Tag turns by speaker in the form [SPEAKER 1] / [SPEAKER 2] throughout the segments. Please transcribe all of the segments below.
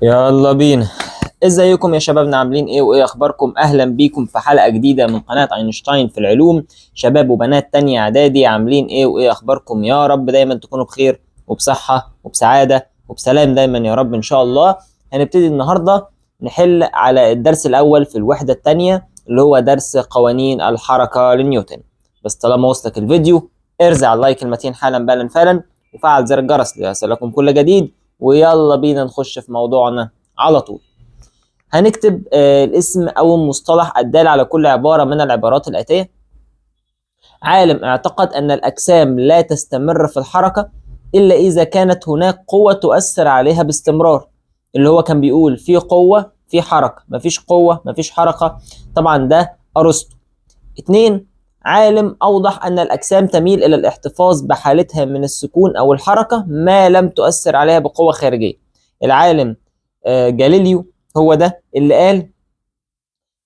[SPEAKER 1] يلا بينا. ازيكم يا شبابنا؟ عاملين ايه وايه اخباركم؟ اهلا بيكم في حلقة جديدة من قناة اينشتاين في العلوم. شباب وبنات تانية اعدادي، عاملين ايه وايه اخباركم؟ يا رب دايما تكونوا بخير وبصحة وبسعادة وبسلام دايما يا رب ان شاء الله. هنبتدي النهاردة نحل على الدرس الاول في الوحدة التانية اللي هو درس قوانين الحركة لنيوتن. بس طالما وصلك الفيديو ارزع اللايك المتين حالا بالا فعلا، وفعل زر الجرس ليصلكم كل جديد. ويلا بينا نخش في موضوعنا على طول. هنكتب الاسم أو المصطلح الدال على كل عبارة من العبارات الآتية: عالم اعتقد أن الأجسام لا تستمر في الحركة إلا إذا كانت هناك قوة تؤثر عليها باستمرار. اللي هو كان بيقول في قوة في حركة، مفيش قوة مفيش حركة. طبعا ده أرسطو. 2. عالم أوضح أن الأجسام تميل إلى الاحتفاظ بحالتها من السكون أو الحركة ما لم تؤثر عليها بقوة خارجية. العالم جاليليو هو ده اللي قال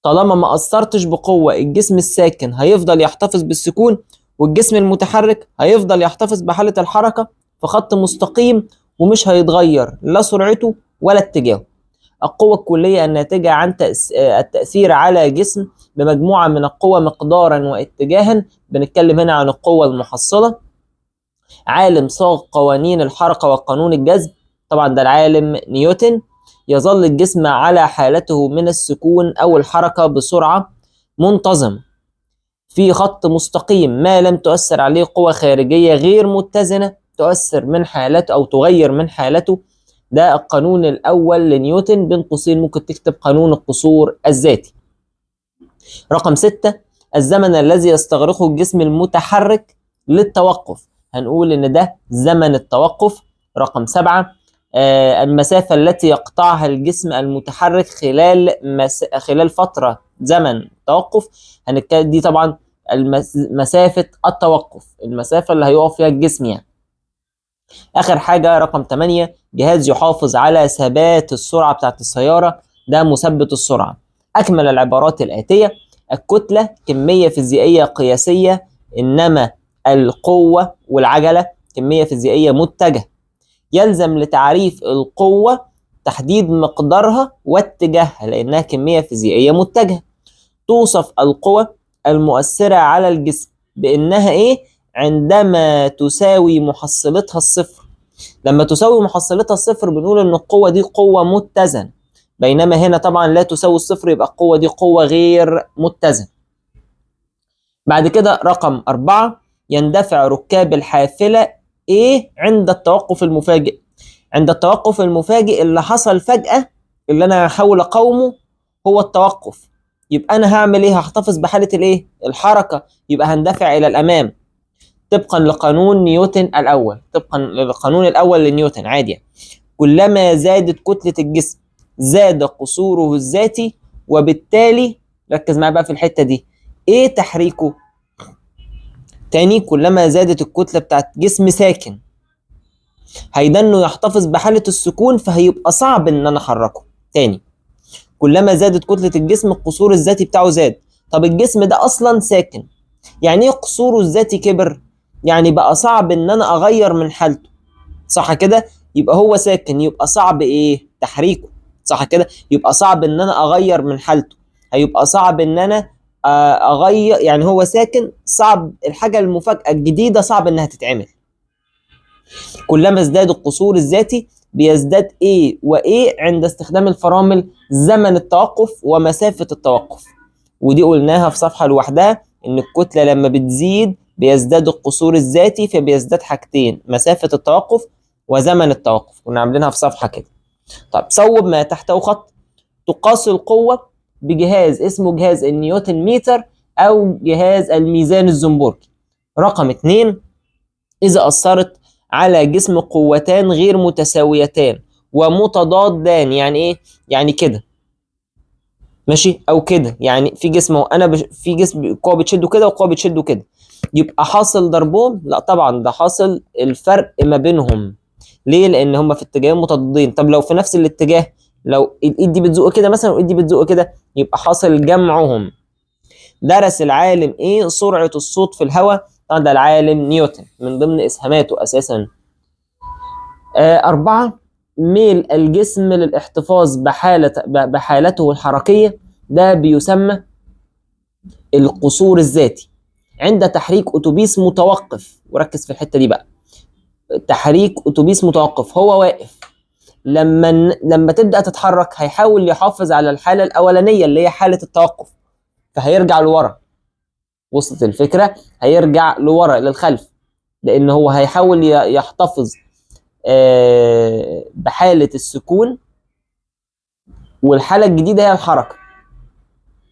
[SPEAKER 1] طالما ما أثرتش بقوة الجسم الساكن هيفضل يحتفظ بالسكون، والجسم المتحرك هيفضل يحتفظ بحالة الحركة في خط مستقيم ومش هيتغير لا سرعته ولا اتجاهه. القوة الكلية الناتجة عن التأثير على جسم بمجموعة من القوى مقدارا واتجاها. بنتكلم هنا عن القوة المحصلة. عالم صاغ قوانين الحركة وقانون الجذب، طبعا ده العالم نيوتن. يظل الجسم على حالته من السكون أو الحركة بسرعة منتظمة في خط مستقيم ما لم تؤثر عليه قوة خارجية غير متزنة تؤثر من حالته أو تغير من حالته. ده القانون الأول لنيوتن، بين قوسين ممكن تكتب قانون القصور الذاتي. رقم 6. الزمن الذي يستغرقه الجسم المتحرك للتوقف، هنقول إن ده زمن التوقف. رقم 7. المسافة التي يقطعها الجسم المتحرك خلال فترة زمن توقف، هنتكلم دي طبعا مسافة التوقف، المسافة اللي هيقف فيها الجسم يعني. آخر حاجة رقم 8. جهاز يحافظ على ثبات السرعة بتاعت السيارة، ده مثبت السرعة. أكمل العبارات الآتية: الكتلة كمية فيزيائية قياسية، إنما القوة والعجلة كمية فيزيائية متجهة. يلزم لتعريف القوة تحديد مقدارها واتجاهها لأنها كمية فيزيائية متجهة. توصف القوة المؤثرة على الجسم بأنها إيه؟ عندما تساوي محصلتها الصفر. لما تساوي محصلتها الصفر بنقول إن القوة دي قوة متزنة، بينما هنا طبعا لا تساوي الصفر يبقى القوة دي قوة غير متزنة. بعد كده رقم 4. يندفع ركاب الحافلة إيه عند التوقف المفاجئ؟ عند التوقف المفاجئ اللي حصل فجأة، اللي أنا هحاول أقاومه هو التوقف. يبقى أنا هعمل إيه؟ هحتفظ بحالة الإيه؟ الحركة، يبقى هندفع إلى الأمام طبقا لقانون نيوتن الأول، طبقا للقانون الأول لنيوتن عادي يعني. كلما زادت كتلة الجسم زاد قصوره الذاتي، وبالتالي ركز معايا بقى في الحتة دي، إيه تحريكه؟ تاني، كلما زادت الكتلة بتاعت جسم ساكن هيدنه يحتفظ بحالة السكون فهيبقى صعب ان انا احركه. تاني، كلما زادت كتلة الجسم القصور الذاتي بتاعه زاد. طب الجسم ده اصلا ساكن، يعني ايه قصوره الذاتي كبر؟ يعني بقى صعب ان انا اغير من حالته، صح كده؟ يبقى هو ساكن يبقى صعب ايه؟ تحريكه، صح كده؟ يبقى صعب ان انا اغير من حالته، هيبقى صعب ان انا اغير، يعني هو ساكن صعب الحاجة المفاجأة الجديدة صعب انها تتعمل. كلما ازداد القصور الذاتي بيزداد ايه وايه عند استخدام الفرامل زمن التوقف ومسافة التوقف. ودي قلناها في صفحة لوحدها ان الكتلة لما بتزيد بيزداد القصور الذاتي، فبيزداد حاجتين: مسافة التوقف وزمن التوقف، كنا عاملينها في صفحة كده. طب صوب ما تحته خط. تقاس القوة بجهاز اسمه جهاز النيوتن ميتر او جهاز الميزان الزنبرجي. رقم 2. إذا أثرت على جسم قوتان غير متساويتان ومتضادان، يعني إيه؟ يعني كده ماشي، أو كده، يعني في جسم في جسم قوة بتشده كده وقوة بتشده كده، يبقى حاصل ضربهم؟ لا طبعا، ده حاصل الفرق ما بينهم. ليه؟ لأن هما في اتجاهين متضادين. طب لو في نفس الاتجاه، لو الإيد دي بتزق كده مثلا والإيد دي بتزق كده، يبقى حاصل جمعهم. درس العالم ايه سرعة الصوت في الهواء؟ طبعا ده العالم نيوتن، من ضمن اسهاماته اساسا. 4. ميل الجسم للاحتفاظ بحالته الحركية ده بيسمى القصور الذاتي. عند تحريك أتوبيس متوقف، وركز في الحتة دي بقى، تحريك أتوبيس متوقف هو واقف، لما تبدأ تتحرك هيحاول يحافظ على الحالة الأولانية اللي هي حالة التوقف، فهيرجع لورا. وصلت الفكرة؟ هيرجع لورا للخلف، لأن هو هيحاول يحتفظ بحالة السكون، والحالة الجديدة هي الحركة.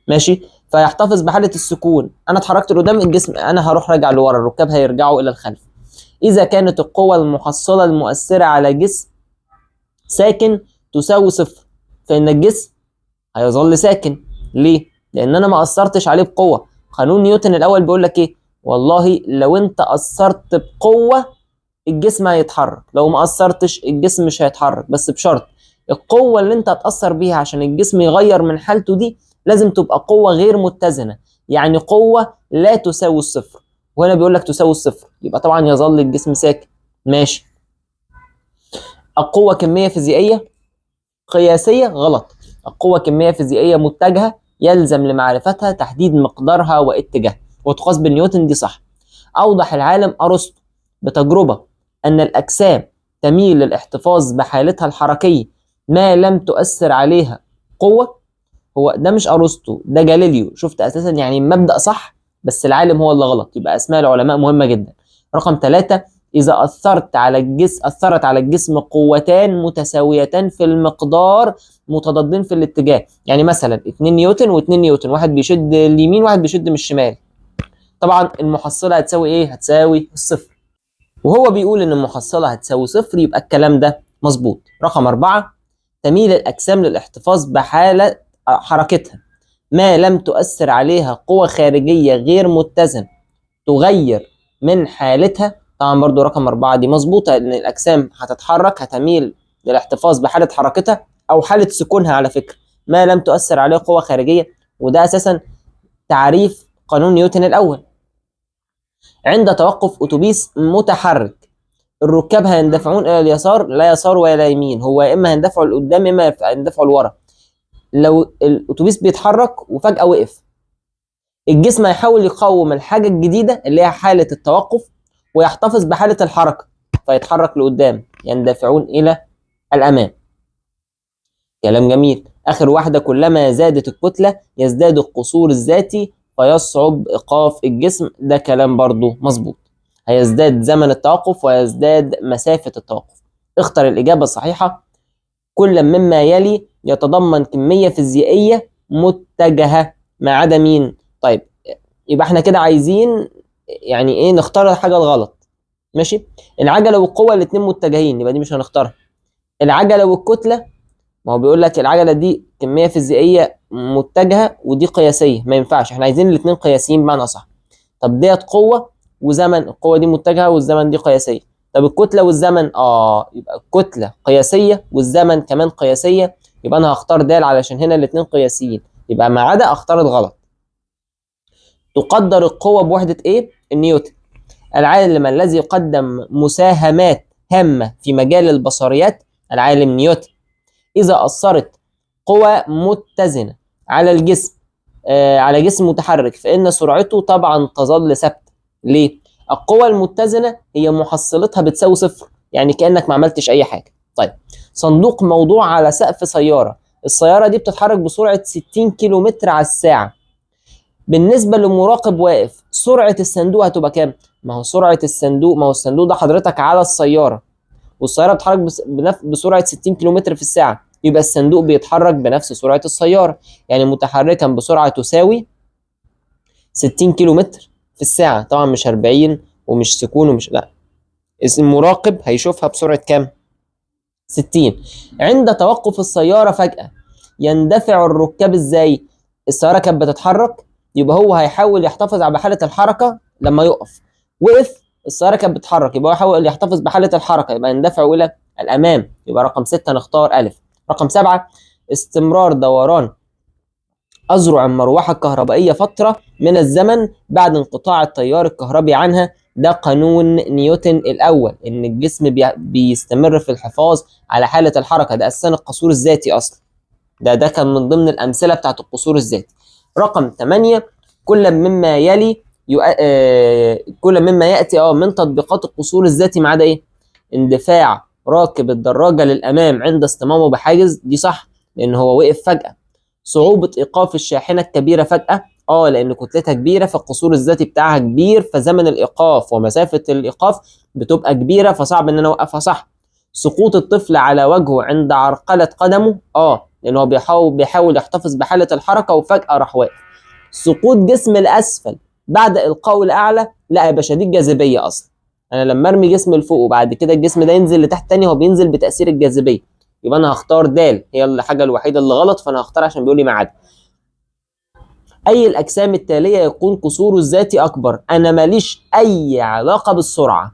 [SPEAKER 1] ماشي؟ فيحتفظ بحالة السكون، أنا اتحركت لقدام، الجسم أنا هروح راجع لورا، الركاب هيرجعوا إلى الخلف. إذا كانت القوة المحصلة المؤثرة على جسم ساكن تساوي صفر، فإن الجسم هيظل ساكن. ليه؟ لأن أنا ما أثرتش عليه بقوة. قانون نيوتن الأول بيقول لك إيه؟ والله لو أنت أثرت بقوة الجسم هيتحرك، لو ما أثرتش الجسم مش هيتحرك، بس بشرط القوة اللي أنت هتأثر بيها عشان الجسم يغير من حالته دي لازم تبقى قوة غير متزنة، يعني قوة لا تساوي الصفر. وهنا بيقول لك تساوي الصفر، يبقى طبعا يظل الجسم ساكن. ماشي. القوة كمية فيزيائية قياسية؟ غلط. القوة كمية فيزيائية متجهة يلزم لمعرفتها تحديد مقدارها واتجاهها، وتقاس بالنيوتن، دي صح. أوضح العالم أرسطو بتجربة أن الأجسام تميل للاحتفاظ بحالتها الحركية ما لم تؤثر عليها قوة. هو ده مش أرسطو، ده جاليليو. شفت أساسا يعني المبدأ صح بس العالم هو اللي غلط، يبقى أسماء العلماء مهمة جدا. رقم 3، إذا أثرت على الجسم قوتان متساويتان في المقدار متضادين في الاتجاه، يعني مثلا 2 نيوتن و2 نيوتن، واحد بيشد اليمين واحد بيشد من الشمال، طبعا المحصلة هتساوي إيه؟ هتساوي الصفر. وهو بيقول إن المحصلة هتساوي صفر، يبقى الكلام ده مظبوط. رقم 4، تميل الأجسام للاحتفاظ بحالة حركتها ما لم تؤثر عليها قوة خارجية غير متزنة تغير من حالتها. طبعا برضو رقم 4 دي مظبوطة، لأن الأجسام هتتحرك هتميل للاحتفاظ بحالة حركتها أو حالة سكونها على فكرة ما لم تؤثر عليها قوة خارجية، وده أساسا تعريف قانون نيوتن الأول. عند توقف أتوبيس متحرك الركاب هيندفعون إلى اليسار، لا يسار ولا يمين، هو يا إما هيندفعوا لقدام يا إما هيندفعوا لورا. لو الأتوبيس بيتحرك وفجأة وقف، الجسم هيحاول يقاوم الحاجة الجديدة اللي هي حالة التوقف ويحتفظ بحالة الحركة، فيتحرك لقدام، يندفعون إلى الأمام. كلام جميل. آخر واحدة، كلما زادت الكتلة يزداد القصور الذاتي فيصعب إيقاف الجسم، ده كلام برضو مظبوط. هيزداد زمن التوقف ويزداد مسافة التوقف. اختر الإجابة الصحيحة. كل مما يلي يتضمن كمية فيزيائية متجهة ما عدا مين؟ طيب يبقى احنا كده عايزين يعني ايه نختار الحاجة الغلط. ماشي. العجلة والقوة الاتنين متجهين، يبقى دي مش هنختارها. العجلة والكتلة، ما هو بيقول لك العجلة دي كمية فيزيائية متجهة ودي قياسية، ما ينفعش، احنا عايزين الاتنين قياسيين بمعنى صح. طب ديت قوة وزمن، القوة دي متجهة والزمن دي قياسية. طب الكتلة والزمن، يبقى الكتلة قياسية والزمن كمان قياسية، يبقى انا هختار د علشان هنا الاتنين قياسيين، يبقى ما عدا اختار الغلط. تقدر القوة بوحدة ايه؟ النيوتن. العالم الذي قدم مساهمات هامة في مجال البصريات العالم نيوتن. إذا أثرت قوى متزنة على الجسم على جسم متحرك فإن سرعته طبعا تظل ثابتة. ليه؟ القوى المتزنة هي محصلتها بتساوي صفر، يعني كأنك ما عملتش أي حاجة. طيب، صندوق موضوع على سقف سيارة، السيارة دي بتتحرك بسرعة 60 كيلومتر على الساعة. بالنسبة لمراقب واقف سرعة الصندوق هتبقى كام؟ ما هو سرعة الصندوق، ما هو الصندوق ده حضرتك على السيارة، والسيارة بتتحرك بسرعة 60 كيلومتر في الساعة، يبقى الصندوق بيتحرك بنفس سرعة السيارة، يعني متحركا بسرعة تساوي 60 كيلومتر في الساعة. طبعا مش 40 ومش سكون ومش لا، المراقب هيشوفها بسرعة كام؟ 60. عند توقف السيارة فجأة يندفع الركاب ازاي؟ السيارة كانت بتتحرك، يبقى هو هيحاول يحتفظ على حالة الحركة لما يقف. وقف، السيارة كانت بتتحرك، يبقى هو يحاول يحتفظ بحالة الحركة، يبقى يندفع إلى الأمام، يبقى رقم 6 نختار ألف. رقم 7، استمرار دوران أذرع المروحة الكهربائية فترة من الزمن بعد انقطاع التيار الكهربي عنها ده قانون نيوتن الاول، ان الجسم بيستمر في الحفاظ على حاله الحركه. ده اساسا القصور الذاتي اصلا، ده كان من ضمن الامثله بتاعت القصور الذاتي. رقم 8، كل مما يلي كل مما ياتي من تطبيقات القصور الذاتي ما عدا ايه؟ اندفاع راكب الدراجه للامام عند اصطمامه بحاجز، دي صح لان هو وقف فجاه. صعوبه ايقاف الشاحنه الكبيره فجاه، لان كتلتها كبيره فالقصور الذاتي بتاعها كبير، فزمن الايقاف ومسافه الايقاف بتبقى كبيره فصعب ان انا اوقفها، صح. سقوط الطفل على وجهه عند عرقله قدمه، لان هو بيحاول يحتفظ بحاله الحركه وفجاه راح واقف. سقوط جسم الاسفل بعد القاء الاعلى، لا يا باشا دي الجاذبيه اصلا. انا لما ارمي جسم لفوق وبعد كده الجسم ده ينزل لتحت تاني، هو بينزل بتاثير الجاذبيه، يبقى انا هختار د، هي الحاجه الوحيده اللي غلط، فانا هختار عشان بيقول لي ما عدا. اي الاجسام التاليه يكون قصوره الذاتي اكبر؟ انا ماليش اي علاقه بالسرعه.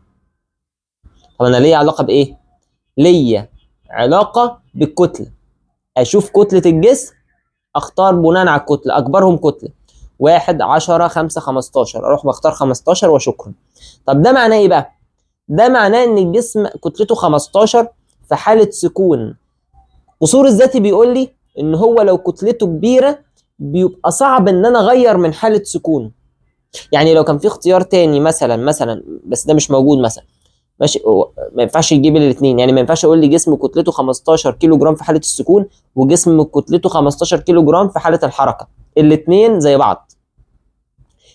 [SPEAKER 1] طب انا ليا علاقه بايه؟ ليا علاقه بالكتله. اشوف كتله الجسم اختار بناء على الكتله، اكبرهم كتله 1 10 5 15، اروح بختار 15 وشكرا. طب ده معناه ايه بقى؟ ده معناه ان الجسم كتلته 15 في حاله سكون. قصور الذاتي بيقول لي ان هو لو كتلته كبيره بيبقى صعب ان انا اغير من حاله سكون. يعني لو كان في اختيار تاني مثلا بس ده مش موجود مثلا، ماشي، ما ينفعش يجيب الاثنين. يعني ما ينفعش اقول لي جسم كتلته 15 كيلو جرام في حاله السكون وجسم كتلته 15 كيلو جرام في حاله الحركه، الاثنين زي بعض،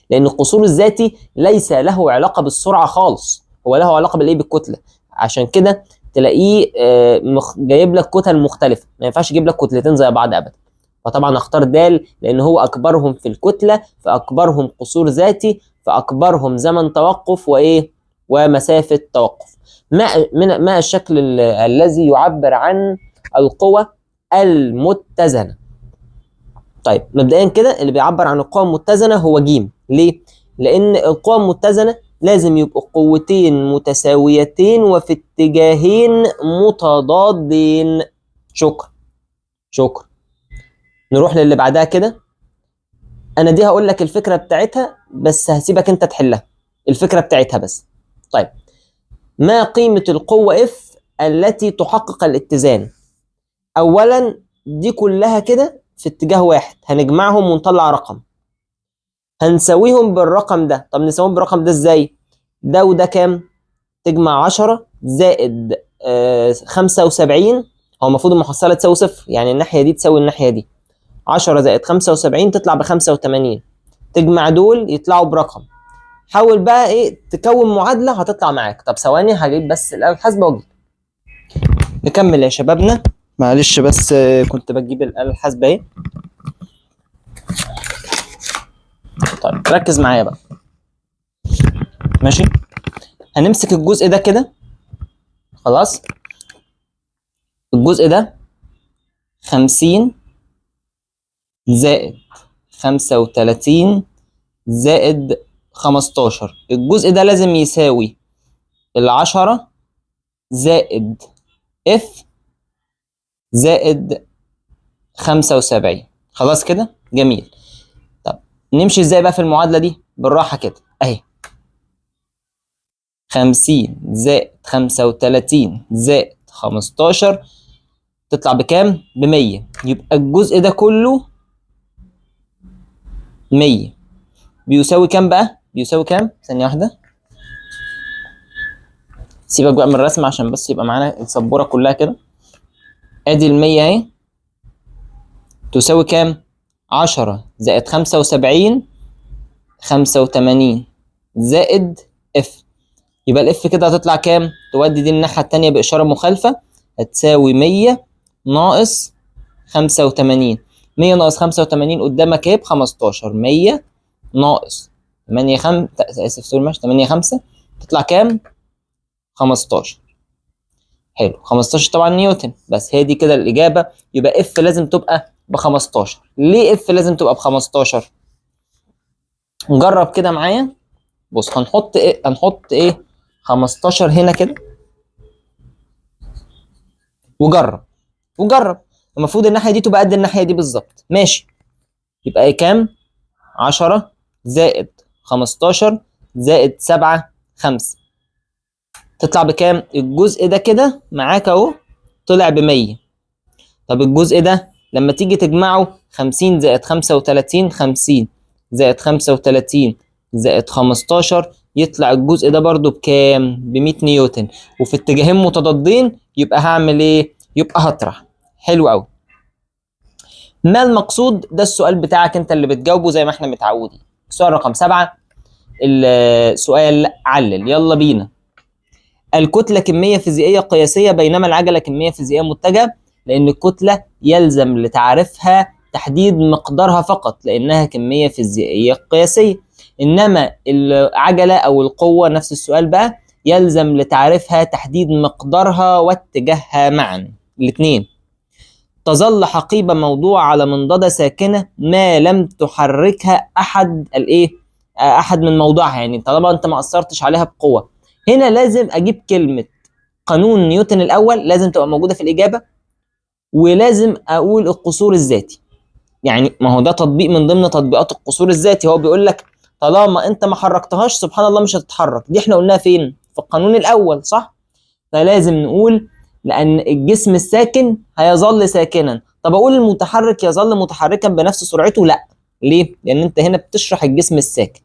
[SPEAKER 1] لان القصور الذاتي ليس له علاقه بالسرعه خالص، هو له علاقه بالايه؟ بالكتله. عشان كده تلاقيه جايب لك كتل مختلفه، ما ينفعش يجيب لك كتلتين زي بعض ابدا. فطبعا اختار د لان هو اكبرهم في الكتله، فاكبرهم قصور ذاتي، فاكبرهم زمن توقف ومسافه توقف. ما الشكل الذي يعبر عن القوى المتزنه؟ طيب مبدئيا كده اللي بيعبر عن القوى المتزنه هو ج. ليه؟ لان القوى المتزنه لازم يبقوا قوتين متساويتين وفي اتجاهين متضادين. شكرا. نروح للي بعدها كده. انا دي هقول لك الفكره بتاعتها بس هسيبك انت تحلها، الفكره بتاعتها بس. طيب، ما قيمه القوه اف التي تحقق الاتزان؟ اولا دي كلها كده في اتجاه واحد، هنجمعهم ونطلع رقم، هنساويهم بالرقم ده. طب نساويهم بالرقم ده ازاي؟ ده وده كام؟ تجمع 10 زائد 75، هو المفروض المحصله تساوي صفر، يعني الناحيه دي تساوي الناحيه دي. 10 زائد 75 تطلع ب 85، تجمع دول يطلعوا برقم. حاول بقى تكون معادله هتطلع معاك. طب ثواني هجيب بس الاله الحاسبه واجي نكمل يا شبابنا. معلش بس كنت بجيب الاله الحاسبه اهي. طيب ركز معايا بقى، ماشي. هنمسك الجزء ده كده، خلاص. الجزء ده 50 زائد 35 زائد 15، الجزء ده لازم يساوي 10 زائد اف زائد 75. خلاص كده جميل. طب نمشي ازاي بقى في المعادلة دي؟ بالراحة كده اهي، 50 زائد 35 زائد 15 تطلع بكام؟ ب100. يبقى الجزء ده كله 100 بيساوي كام بقى؟ بيساوي كام؟ ثانية واحدة، سيبك بقى من الرسم عشان بس يبقى معانا السبورة كلها كده. ادي ال100 اهي تساوي كام؟ 10 زائد 75 85 زائد اف. يبقى الاف كده هتطلع كام؟ تودي دي الناحية التانية بإشارة مخالفة، هتساوي 100 ناقص 85. 100 ناقص 85 قدامك ايه؟ ب15. 100 ناقص 8 5 اسف سوري ماشي 8 5 تطلع كام؟ 15. حلو، 15 طبعا نيوتن، بس هي دي كده الإجابة. يبقى اف لازم تبقى ب15. ليه اف لازم تبقى ب15؟ نجرب كده معايا. بص هنحط ايه 15 هنا كده وجرب. المفروض الناحية دي تبقى قد الناحية دي بالظبط، ماشي. يبقى ايه كام؟ 10 زائد 15 زائد 7 5. تطلع بكام؟ الجزء ده كده معاك اهو طلع ب100. طب الجزء ده لما تيجي تجمعه 50 زائد 35، 50 زائد 35 زائد 15، يطلع الجزء ده برضو بكام؟ ب100 نيوتن. وفي اتجاهين متضادين، يبقى هعمل ايه؟ يبقى هطرح. حلو قوي. ما المقصود؟ ده السؤال بتاعك انت اللي بتجاوبه زي ما احنا متعودين. سؤال رقم 7. السؤال علل. يلا بينا. الكتلة كمية فيزيائية قياسية بينما العجلة كمية فيزيائية متجهة، لأن الكتلة يلزم لتعريفها تحديد مقدارها فقط لأنها كمية فيزيائية قياسية. إنما العجلة أو القوة نفس السؤال بقى، يلزم لتعريفها تحديد مقدارها واتجاهها معا الاثنين. تظل حقيبة موضوعة على منضدة ساكنة ما لم تحركها أحد من موضوعها، يعني طالما أنت ما أثرتش عليها بقوة. هنا لازم أجيب كلمة قانون نيوتن الأول، لازم تبقى موجودة في الإجابة، ولازم أقول القصور الذاتي. يعني ما هو ده تطبيق من ضمن تطبيقات القصور الذاتي. هو بيقول لك طالما أنت ما حركتهاش سبحان الله مش هتتحرك. دي احنا قلناها فين؟ في القانون الأول، صح؟ فلازم نقول لأن الجسم الساكن هيظل ساكنا. طب أقول المتحرك يظل متحركا بنفس سرعته؟ لا. ليه؟ لأن أنت هنا بتشرح الجسم الساكن،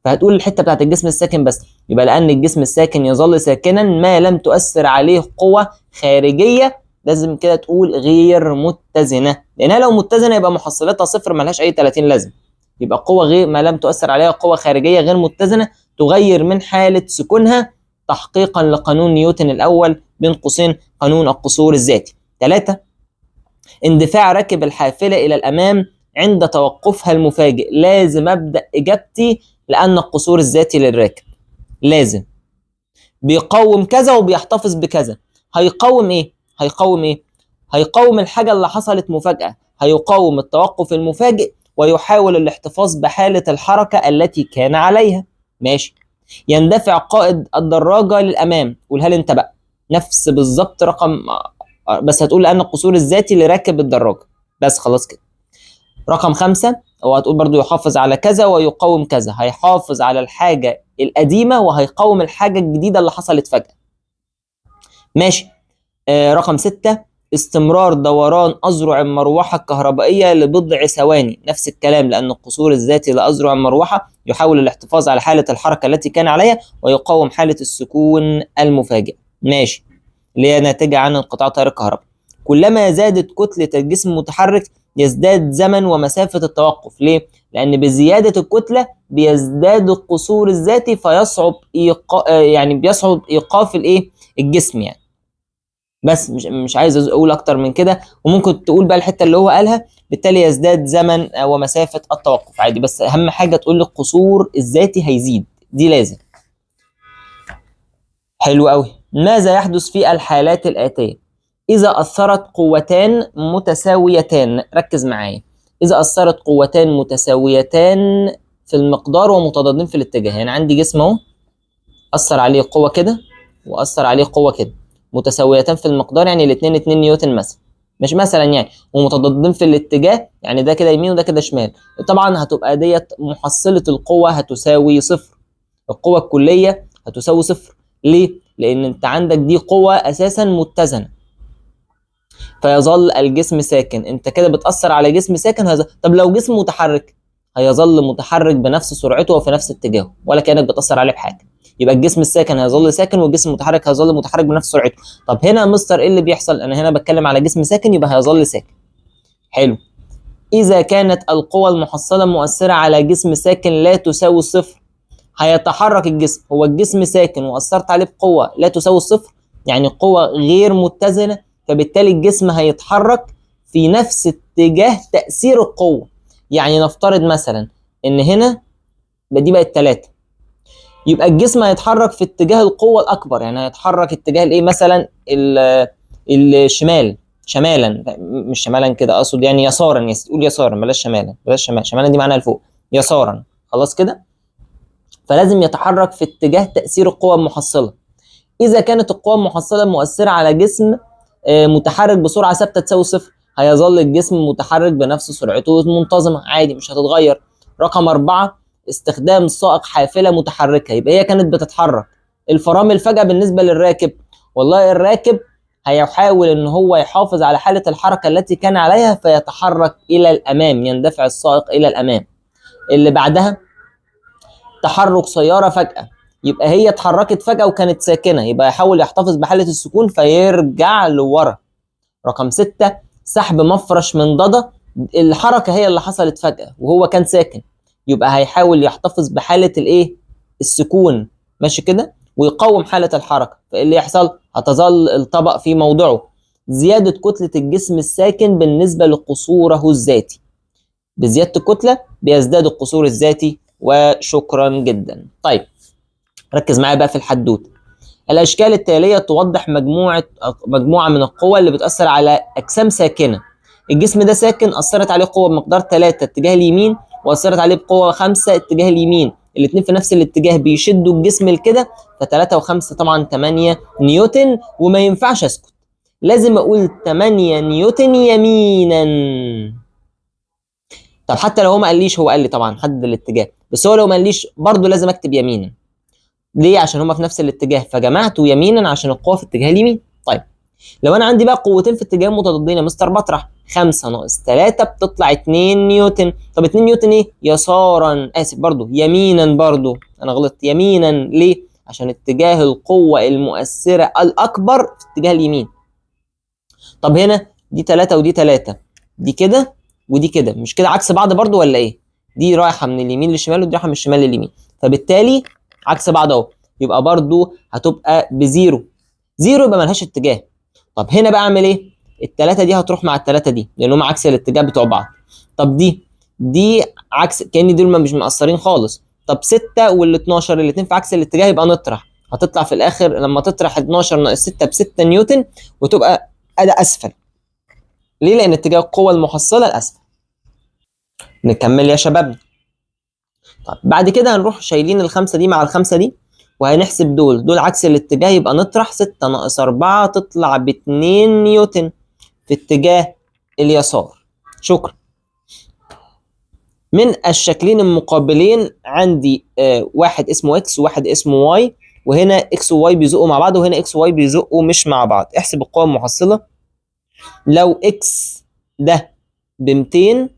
[SPEAKER 1] فهتقول الحتة بتاعت الجسم الساكن بس. يبقى لأن الجسم الساكن يظل ساكنا ما لم تؤثر عليه قوة خارجية، لازم كده تقول غير متزنة، لأنها لو متزنة يبقى محصلتها صفر ملهاش أي 30 لازمة. يبقى قوة غير ما لم تؤثر عليها قوة خارجية غير متزنة تغير من حالة سكونها تحقيقا لقانون نيوتن الأول بين قوسين قانون القصور الذاتي. 3. اندفاع راكب الحافلة إلى الأمام عند توقفها المفاجئ. لازم أبدأ إجابتي لأن القصور الذاتي للراكب لازم بيقاوم كذا وبيحتفظ بكذا. هيقاوم إيه؟ هيقاوم الحاجة اللي حصلت مفاجأة، هيقاوم التوقف المفاجئ ويحاول الاحتفاظ بحالة الحركة التي كان عليها. ماشي. يندفع قائد الدراجة للأمام. قولها لي أنت بقى نفس بالظبط رقم، بس هتقول لأن القصور الذاتي لراكب الدراجة بس، خلاص كده. رقم 5. وهتقول برضو يحافظ على كذا ويقاوم كذا. هيحافظ على الحاجة القديمة وهيقاوم الحاجة الجديدة اللي حصلت فجأة. ماشي. رقم 6. استمرار دوران أذرع المروحة الكهربائية لبضع ثواني. نفس الكلام، لأن القصور الذاتي لأذرع المروحة يحاول الاحتفاظ على حالة الحركة التي كان عليها ويقاوم حالة السكون المفاجئ. ماشي. اللي هي ناتجة عن انقطاع تيار الكهرباء. كلما زادت كتلة الجسم المتحرك يزداد زمن ومسافة التوقف. ليه؟ لأن بزيادة الكتلة بيزداد القصور الذاتي فيصعب بيصعب إيقاف الجسم يعني. بس مش عايز اقول اكتر من كده، وممكن تقول بقى الحته اللي هو قالها، بالتالي يزداد زمن ومسافه التوقف عادي، بس اهم حاجه تقول لي القصور الذاتي هيزيد، دي لازم. حلو قوي. ماذا يحدث في الحالات الاتيه؟ اذا اثرت قوتان متساويتان، ركز معايا، اذا اثرت قوتان متساويتان في المقدار ومتضادين في الاتجاه. يعني عندي جسم اهو اثر عليه قوه كده واثر عليه قوه كده، متساويتان في المقدار يعني الاثنين 2 نيوتن مثلا، مش مثلا يعني، ومتضادين في الاتجاه يعني ده كده يمين وده كده شمال. طبعا هتبقى ديت محصلة القوة هتساوي صفر، القوة الكلية هتساوي صفر. ليه؟ لأن أنت عندك دي قوة أساسا متزنة، فيظل الجسم ساكن. أنت كده بتأثر على جسم ساكن طب لو جسم متحرك هيظل متحرك بنفس سرعته وفي نفس اتجاهه، ولا كأنك بتأثر عليه بحاجة. يبقى الجسم الساكن هيظل ساكن والجسم المتحرك هيظل متحرك بنفس سرعته. طب هنا يا مستر ايه اللي بيحصل؟ انا هنا بتكلم على جسم ساكن يبقى هيظل ساكن. حلو. اذا كانت القوى المحصله مؤثره على جسم ساكن لا تساوي الصفر، هيتحرك الجسم. هو الجسم ساكن واثرت عليه بقوه لا تساوي الصفر، يعني قوه غير متزنه، فبالتالي الجسم هيتحرك في نفس اتجاه تاثير القوه. يعني نفترض مثلا ان هنا دي بقت 3، يبقى الجسم هيتحرك في اتجاه القوة الأكبر، يعني هيتحرك اتجاه مثلا الشمال، شمالا، مش شمالا كده أقصد، يعني يسارا، تقول يسارا بلاش شمالا، بلاش شمال، شمالا دي معناها لفوق، يسارا، خلاص كده. فلازم يتحرك في اتجاه تأثير القوة المحصلة. إذا كانت القوة المحصلة مؤثرة على جسم متحرك بسرعة ثابتة تساوي صفر، هيظل الجسم متحرك بنفس سرعته منتظمة عادي مش هتتغير. رقم 4. استخدام سائق حافلة متحركة، يبقى هي كانت بتتحرك. الفرامل فجأة بالنسبة للراكب، والله الراكب هيحاول ان هو يحافظ على حالة الحركة التي كان عليها فيتحرك الى الامام، يندفع السائق الى الامام. اللي بعدها تحرك سيارة فجأة، يبقى هي اتحركت فجأة وكانت ساكنة، يبقى يحاول يحتفظ بحالة السكون فيرجع لورا. رقم 6 سحب مفرش من ضدة، الحركة هي اللي حصلت فجأة وهو كان ساكن، يبقى هيحاول يحتفظ بحالة الايه؟ السكون، ماشي كده، ويقاوم حالة الحركة. فايه اللي يحصل؟ هتظل الطبق في موضعه. زيادة كتلة الجسم الساكن بالنسبة لقصوره الذاتي، بزيادة الكتلة بيزداد القصور الذاتي. وشكرا جدا. طيب ركز معايا بقى في الحدوته. الاشكال التاليه توضح مجموعه من القوى اللي بتاثر على اجسام ساكنه. الجسم ده ساكن، اثرت عليه قوه بمقدار 3 اتجاه اليمين، واثرت عليه بقوه 5 اتجاه اليمين، الاثنين في نفس الاتجاه بيشدوا الجسم لكده، ف3 و5 طبعا 8 نيوتن. وما ينفعش اسكت، لازم اقول 8 نيوتن يمينا. طب حتى لو هو ما قاليش، هو قال لي طبعا حدد الاتجاه، بس هو لو ما قاليش برضه لازم اكتب يمينا. ليه؟ عشان هما في نفس الاتجاه، فجمعته يمينا عشان القوه في اتجاه اليمين. طيب لو انا عندي بقى قوتين في اتجاه متضادين يا مستر بطرح، 5 ناقص 3 بتطلع 2 نيوتن. طب 2 نيوتن ايه؟ يسارا، اسف برضو يمينا، برضو انا غلطت، يمينا. ليه؟ عشان اتجاه القوه المؤثره الاكبر في اتجاه اليمين. طب هنا دي 3 ودي 3، دي كده ودي كده، مش كده عكس بعض برضو ولا ايه؟ دي رايحه من اليمين للشمال ودي رايحه من الشمال لليمين، فبالتالي عكس بعض اهو، يبقى برضو هتبقى بزيرو. زيرو يبقى ملهاش اتجاه. طب هنا بقى اعمل ايه؟ التلاتة دي هتروح مع التلاتة دي لانهم عكس الاتجاه بتوع بعض. طب دي عكس، كأن دول مش مقصرين خالص. طب 6 وال 12 الاتنين في عكس الاتجاه، يبقى نطرح، هتطلع في الاخر لما تطرح 12 ناقص 6 ب 6 نيوتن، وتبقى اداء اسفل. ليه؟ لان اتجاه القوة المحصلة الاسفل. نكمل يا شباب. طب بعد كده هنروح شايلين الخمسة دي مع الخمسة دي، وهنحسب دول عكس الاتجاه، يبقى نطرح 6 ناقص 4 تطلع ب 2 نيوتن في اتجاه اليسار. شكرا. من الشكلين المقابلين عندي واحد اسمه اكس وواحد اسمه واي، وهنا اكس وواي بيزقوا مع بعض وهنا اكس وواي بيزقوا مش مع بعض. احسب القوة المحصلة. لو اكس ده ب 200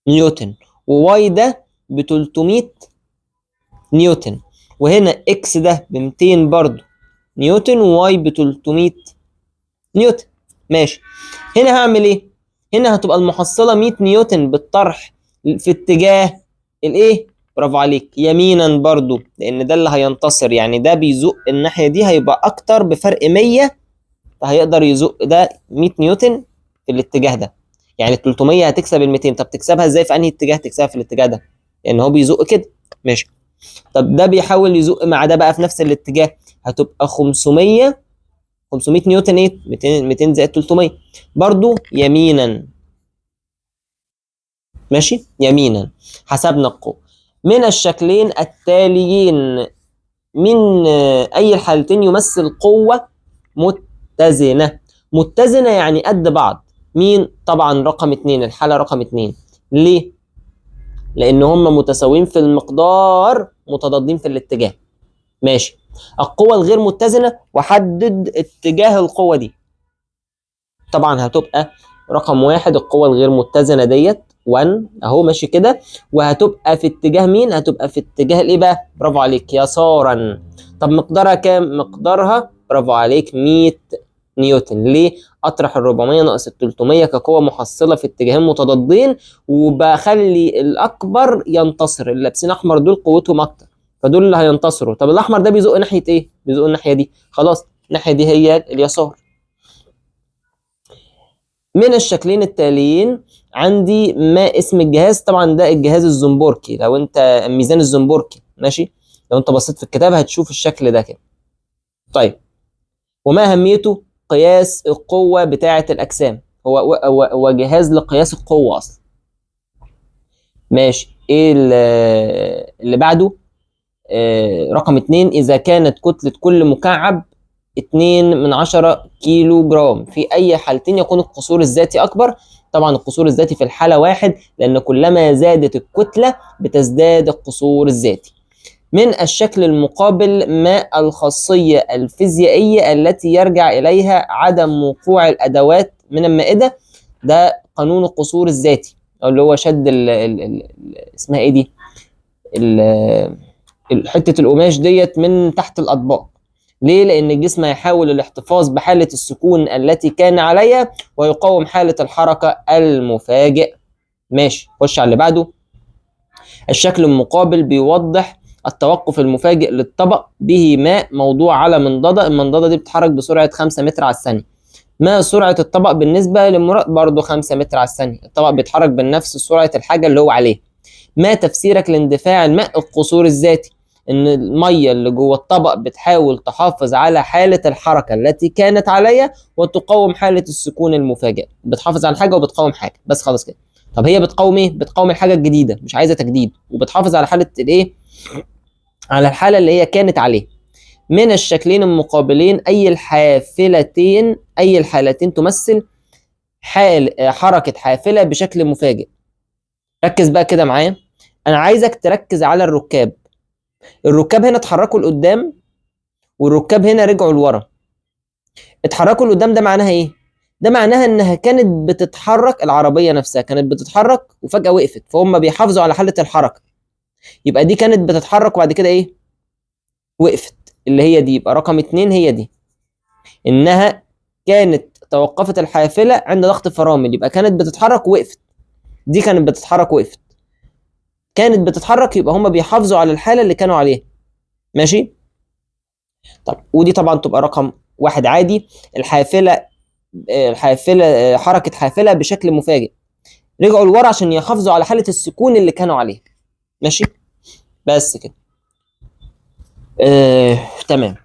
[SPEAKER 1] نيوتن وواي ده ب 300 نيوتن، وهنا اكس ده ب 200 برضه نيوتن وواي ب 300 نيوتن، ماشي. هنا هعمل ايه؟ هنا هتبقى المحصلة 100 نيوتن بالطرح في اتجاه الايه؟ برافو عليك، يمينا برضو، لان ده اللي هينتصر، يعني ده بيزق الناحية دي هيبقى اكتر بفرق 100، فهيقدر يزق ده 100 نيوتن في الاتجاه ده. يعني 300 هتكسب ال 200. طب تكسبها ازاي؟ في انهي اتجاه تكسبها؟ في الاتجاه ده، لان هو بيزق كده، ماشي. طب ده بيحاول يزق مع ده بقى في نفس الاتجاه، هتبقى 500 نيوتن ايه؟ 200 زائد 300 برضو يمينا، ماشي، يمينا. حسبنا القوة. من الشكلين التاليين من اي الحالتين يمثل قوة متزنة؟ متزنة يعني قد بعض. مين؟ طبعا رقم 2، الحالة رقم 2. ليه؟ لان هم متساويين في المقدار متضادين في الاتجاه، ماشي. القوة الغير متزنة، وحدد اتجاه القوة دي. طبعا هتبقى رقم 1 القوة الغير متزنة ديت 1 اهو، ماشي كده، وهتبقى في اتجاه مين؟ هتبقى في اتجاه الايه بقى؟ برافو عليك، يسارا. طب مقدارها كام؟ مقدارها برافو عليك 100 نيوتن. ليه؟ اطرح ال 400 ناقص ال 300 كقوة محصلة في اتجاهين متضادين، وبخلي الاكبر ينتصر. اللي لابسين احمر دول قوتهم اكتر، فدول اللي هينتصروا. طب الاحمر ده بيزق ناحية ايه؟ بيزق الناحية دي، خلاص الناحية دي هي اليسار. من الشكلين التاليين عندي ما اسم الجهاز؟ طبعا ده الجهاز الزنبوركي، لو انت ميزان الزنبوركي، ماشي، لو انت بصيت في الكتاب هتشوف الشكل ده كده. طيب وما اهميته؟ قياس القوة بتاعة الاجسام، هو جهاز لقياس القوة اصلا، ماشي. ايه اللي بعده؟ رقم 2 اذا كانت كتلة كل مكعب 2/10 كيلو جرام. في أي حالتين يكون القصور الذاتي أكبر؟ طبعا القصور الذاتي في الحالة واحد، لأن كلما زادت الكتلة بتزداد القصور الذاتي. من الشكل المقابل، ما الخاصية الفيزيائية التي يرجع إليها عدم وقوع الأدوات من المائدة؟ ده قانون القصور الذاتي، أو اللي هو شد اسمها إيه دي؟ حتة القماش ديت من تحت الأطباق. ليه؟ لأن الجسم هيحاول الاحتفاظ بحالة السكون التي كان عليها ويقاوم حالة الحركة المفاجئ. ماشي، خش على اللي بعده. الشكل المقابل بيوضح التوقف المفاجئ للطبق به ماء موضوع على منضدة. المنضدة دي بتتحرك بسرعة 5 متر على الثانية. ما سرعة الطبق بالنسبة للمراء؟ برضه 5 متر على الثانية. الطبق بيتحرك بنفس سرعة الحاجة اللي هو عليه. ما تفسيرك لاندفاع الماء؟ القصور الذاتي، ان الميه اللي جوه الطبق بتحاول تحافظ على حاله الحركه التي كانت عليها وتقاوم حاله السكون المفاجئ. بتحافظ على حاجه وبتقاوم حاجه، بس خلاص كده. طب هي بتقاوم ايه؟ بتقاوم الحاجه الجديده، مش عايزه تجديد، وبتحافظ على حاله الايه؟ على الحاله اللي هي كانت عليه. من الشكلين المقابلين اي الحالتين تمثل حركه حافله بشكل مفاجئ؟ ركز بقى كده معايا، انا عايزك تركز على الركاب. الركاب هنا اتحركوا لقدام، والركاب هنا رجعوا لورا. اتحركوا لقدام ده معناها ايه؟ ده معناها انها كانت بتتحرك، العربيه نفسها كانت بتتحرك وفجاه وقفت، فهم بيحافظوا على حاله الحركه. يبقى دي كانت بتتحرك وبعد كده ايه؟ وقفت، اللي هي دي. يبقى رقم 2 هي دي، انها كانت توقفت الحافله عند ضغط فرامل. يبقى كانت بتتحرك ووقفت، دي كانت بتتحرك ووقفت. كانت بتتحرك، يبقى هم بيحافظوا على الحاله اللي كانوا عليها. ماشي. طب ودي طبعا تبقى رقم 1 عادي. الحافله حركه حافله بشكل مفاجئ، رجعوا لورا عشان يحافظوا على حاله السكون اللي كانوا عليها. ماشي، بس كده. تمام.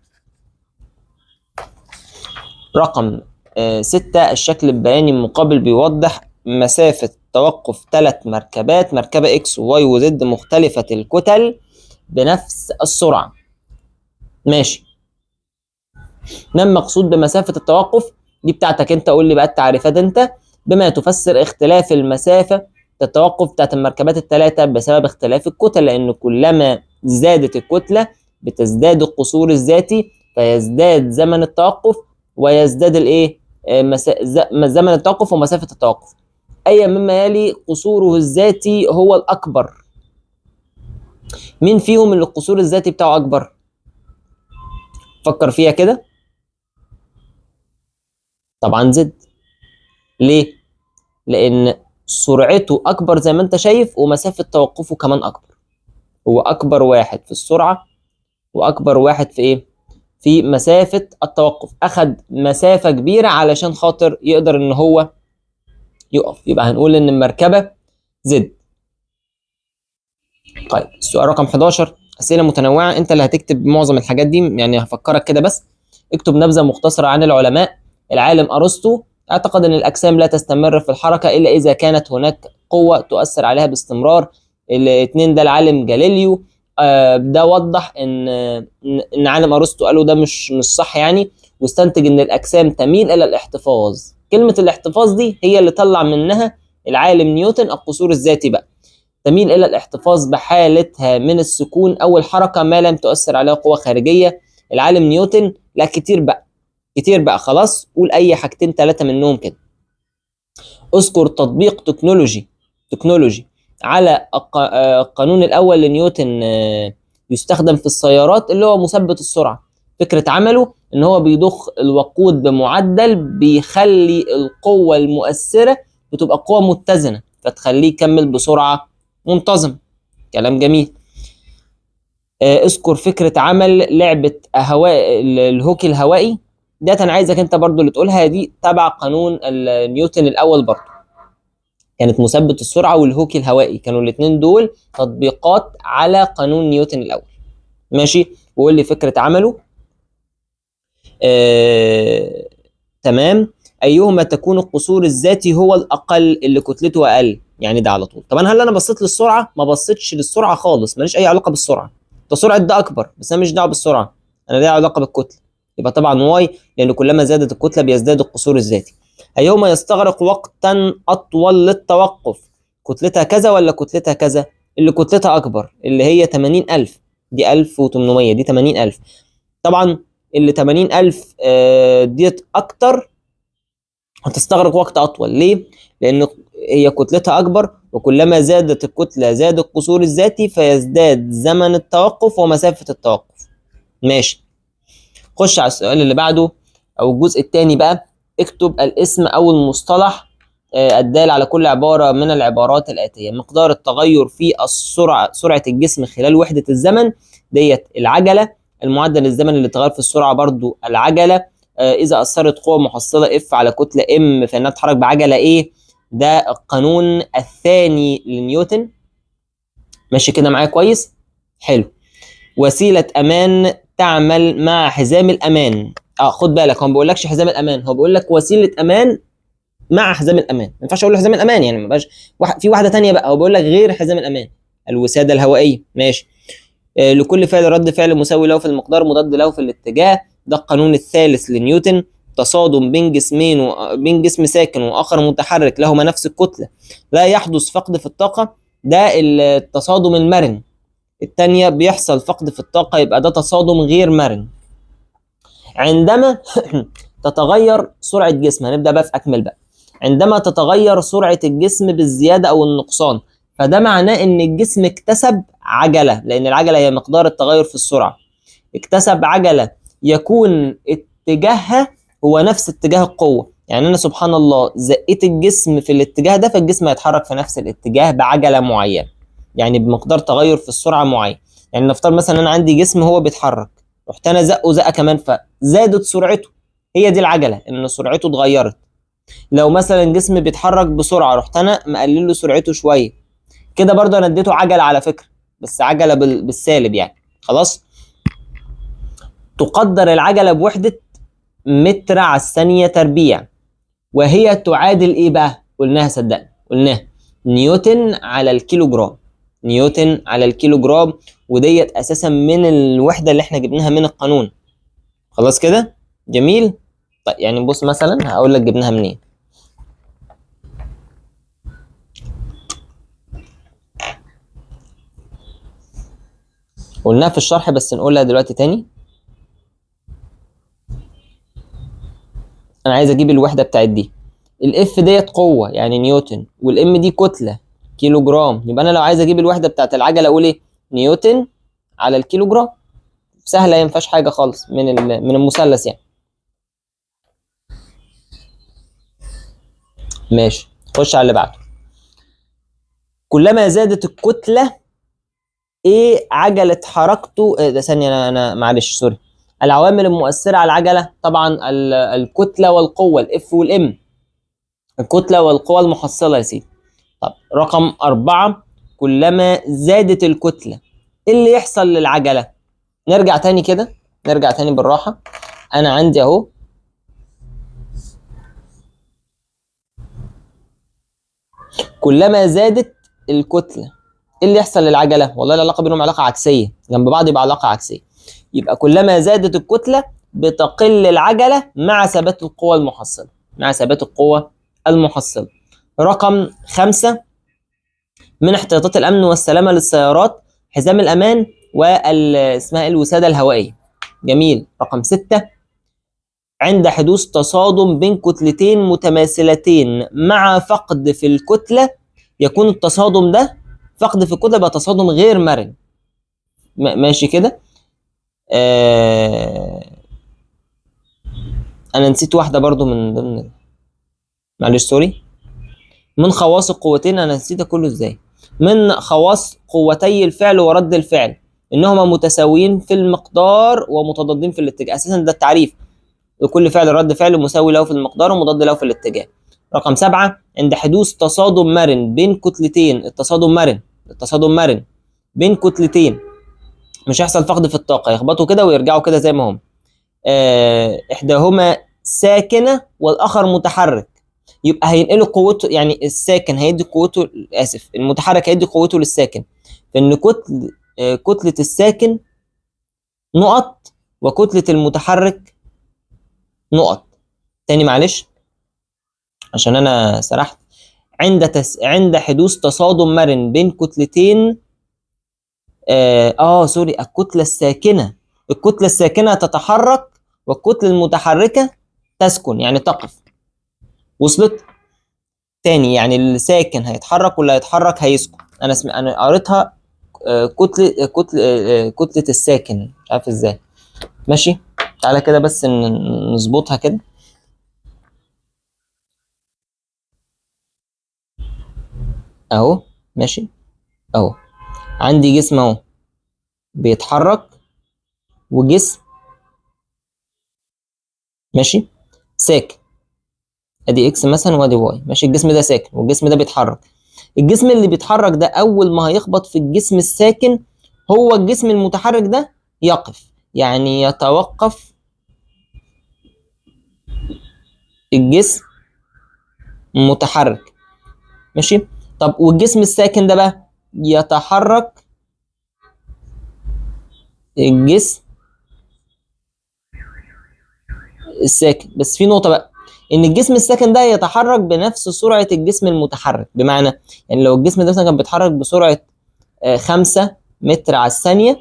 [SPEAKER 1] رقم 6. الشكل البياني المقابل بيوضح مسافة توقف 3 مركبات، مركبة إكس وواي وزد مختلفة الكتل بنفس السرعة. ماشي. ما المقصود بمسافة التوقف؟ دي بتاعتك انت، قول لي بقى التعريفات انت. بما تفسر اختلاف المسافة التوقف بتاعت المركبات الثلاثة بسبب اختلاف الكتل، لأن كلما زادت الكتلة بتزداد القصور الذاتي، فيزداد زمن التوقف ويزداد الايه؟ زمن التوقف ومسافة التوقف. أي مما يلي قصوره الذاتي هو الأكبر. مين فيهم اللي القصور الذاتي بتاعه أكبر؟ فكر فيها كده. طبعا زد. ليه؟ لأن سرعته أكبر زي ما أنت شايف، ومسافة توقفه كمان أكبر. هو أكبر واحد في السرعة، وأكبر واحد في إيه؟ في مسافة التوقف. أخد مسافة كبيرة علشان خاطر يقدر إن هو يقف. يبقى هنقول إن المركبة زد. طيب السؤال رقم 11. أسئلة متنوعة، أنت اللي هتكتب معظم الحاجات دي، يعني هفكرك كده بس. اكتب نبذة مختصرة عن العلماء. العالم أرسطو اعتقد أن الأجسام لا تستمر في الحركة إلا إذا كانت هناك قوة تؤثر عليها باستمرار. الاثنين ده العالم جاليليو. ده وضح ان عالم ارسطو قالوا ده مش صح يعني، واستنتج ان الاجسام تميل الى الاحتفاظ. كلمه الاحتفاظ دي هي اللي طلع منها العالم نيوتن القصور الذاتي بقى. تميل الى الاحتفاظ بحالتها من السكون او الحركه ما لم تؤثر عليها قوه خارجيه. العالم نيوتن. لا كتير بقى، كتير بقى، خلاص قول اي حاجتين 3 منهم كده. اذكر تطبيق تكنولوجي على القانون الأول لنيوتن يستخدم في السيارات، اللي هو مثبت السرعة. فكرة عمله إن هو بيضخ الوقود بمعدل بيخلي القوة المؤثرة بتبقى قوة متزنة، فتخليه يكمل بسرعة منتظمة. كلام جميل. اذكر فكرة عمل لعبة الهوكي الهوائي. ده أنا عايزك أنت برضو اللي تقولها، دي تبع قانون نيوتن الأول برضو. كانت مثبت السرعة والهوكي الهوائي، كانوا الاثنين دول تطبيقات على قانون نيوتن الأول. ماشي، وقول لي فكرة عمله. تمام. أيهما تكون القصور الذاتي هو الأقل، اللي كتلته أقل، يعني ده على طول. طب هل أنا بصيت للسرعة؟ ما بصيتش للسرعة خالص، ماليش أي علاقة بالسرعة. ده سرعة ده أكبر، بس أنا مش دعوة بالسرعة، أنا ليا علاقة بالكتلة. يبقى طبعا واي، لان كلما زادت الكتله بيزداد القصور الذاتي. ايهما يستغرق وقتا اطول للتوقف؟ كتلتها كذا ولا كتلتها كذا؟ اللي كتلتها اكبر، اللي هي 80,000، دي 1800، دي 80,000. طبعا اللي 80,000 ديت اكتر، هتستغرق وقت اطول. ليه؟ لان هي كتلتها اكبر، وكلما زادت الكتله زاد القصور الذاتي، فيزداد زمن التوقف ومسافه التوقف. ماشي. خش على السؤال اللي بعده او الجزء الثاني بقى. اكتب الاسم او المصطلح الدال على كل عباره من العبارات الاتيه. مقدار التغير في سرعه الجسم خلال وحده الزمن ديت العجله. المعدل الزمني للتغير في السرعه برضو العجله. اذا اثرت قوه محصله اف على كتله ام فانها تتحرك بعجله ايه؟ ده القانون الثاني لنيوتن. ماشي كده معايا كويس؟ حلو. وسيله امان تعمل مع حزام الامان. خد بالك، هو ما بيقولكش حزام الامان، هو بيقول لك وسيله امان مع حزام الامان. ما ينفعش اقول له حزام الامان، يعني ما يبقاش في واحده ثانيه بقى، هو بيقول لك غير حزام الامان. الوساده الهوائيه. ماشي. لكل فعل رد فعل مساوي له في المقدار مضاد له في الاتجاه. ده القانون الثالث لنيوتن. تصادم بين جسمين بين جسم ساكن واخر متحرك لهما نفس الكتله لا يحدث فقد في الطاقه. ده التصادم المرن. الثانيه بيحصل فقد في الطاقه، يبقى ده تصادم غير مرن. عندما تتغير سرعه جسم، هنبدا بقى في اكمل بقى. عندما تتغير سرعه الجسم بالزياده او النقصان، فده معناه ان الجسم اكتسب عجله، لان العجله هي مقدار التغير في السرعه. اكتسب عجله يكون اتجاهها هو نفس اتجاه القوه. يعني انا سبحان الله زقيت الجسم في الاتجاه ده، فالجسم هيتحرك في نفس الاتجاه بعجله معينه، يعني بمقدار تغير في السرعه معين. يعني نفترض مثلا انا عندي جسم هو بيتحرك، رحت انا زقه زقه كمان فزادت سرعته، هي دي العجله، ان سرعته اتغيرت. لو مثلا جسم بيتحرك بسرعه، رحت انا مقلل له سرعته شويه، كده برضه انا اديته عجله على فكره، بس عجله بالسالب يعني. خلاص. تقدر العجله بوحده متر على الثانيه تربيع، وهي تعادل ايه بقى؟ قلناها، صدقني قلناها، نيوتن على الكيلو جرام. نيوتن على الكيلو جرام، وديت اساسا من الوحده اللي احنا جبناها من القانون. خلاص كده جميل. طيب يعني بص مثلا هقول لك جبناها منين. قلناها في الشرح بس نقولها دلوقتي تاني. انا عايز اجيب الوحده بتاعت دي. الاف ديت قوه يعني نيوتن، والام دي كتله كيلو جرام. يبقى انا لو عايز اجيب الوحده بتاعت العجله اقول ايه؟ نيوتن على الكيلو جرام. سهله، ما فيهاش حاجه خالص من المثلث يعني. ماشي. خش على اللي بعده. كلما زادت الكتله ايه عجله حركته؟ ده ثانيه، انا معلش سوري. العوامل المؤثره على العجله طبعا الكتله والقوه، الاف والام. الكتله والقوه المحصله يا سيدي. طب رقم 4، كلما زادت الكتله ايه اللي يحصل للعجله؟ نرجع تاني كده، نرجع تاني بالراحه. انا عندي اهو كلما زادت الكتله ايه اللي يحصل للعجله؟ والله العلاقه بينهم علاقه عكسيه، جنب بعض يبقى علاقه عكسيه. يبقى كلما زادت الكتله بتقل العجله مع ثبات القوه المحصله، مع ثبات القوه المحصله. رقم 5، من احتياطات الامن والسلامه للسيارات حزام الامان اسمها الوساده الهوائيه. جميل. رقم 6، عند حدوث تصادم بين كتلتين متماثلتين مع فقد في الكتله، يكون التصادم ده فقد في الكتله بقى تصادم غير مرن. ماشي كده. انا نسيت واحده برضو من ضمن، معلش سوري. من خواص القوتين، انا نسيت كله ازاي. من خواص قوتي الفعل ورد الفعل انهما متساويين في المقدار ومتضادين في الاتجاه. اساسا ده التعريف، لكل فعل رد فعل مساوي له في المقدار ومضاد له في الاتجاه. رقم 7، عند حدوث تصادم مرن بين كتلتين، التصادم مرن بين كتلتين مش هيحصل فقد في الطاقه، يخبطوا كده ويرجعوا كده زي ما هم. احداهما ساكنه والاخر متحرك، يبقى هينقلوا قوته، يعني الساكن هيدي قوته، اسف المتحرك هيدي قوته للساكن، فان كتله الساكن نقط وكتله المتحرك نقط. تاني معلش عشان انا سرحت. عند حدوث تصادم مرن بين كتلتين، سوري، الكتلة الساكنة. الكتلة الساكنة تتحرك والكتلة المتحركة تسكن، يعني تقف. وصلت؟ تاني، يعني الساكن هيتحرك واللي هيتحرك هيسكن. انا قريتها كتلة الساكن، مش عارف ازاي. ماشي، تعالى كده بس نظبطها كده. اهو ماشي، اهو عندي جسم اهو بيتحرك، وجسم ماشي ساكن. ادي اكس مثلا وادي واي، ماشي. الجسم ده ساكن والجسم ده بيتحرك. الجسم اللي بيتحرك ده اول ما هيخبط في الجسم الساكن، هو الجسم المتحرك ده يقف، يعني يتوقف الجسم متحرك. ماشي. طب والجسم الساكن ده بقى يتحرك الجسم الساكن. بس في نقطة بقى، ان الجسم الساكن ده يتحرك بنفس سرعة الجسم المتحرك. بمعنى يعني لو الجسم ده مثلا كان بيتحرك بسرعة 5 متر على الثانية،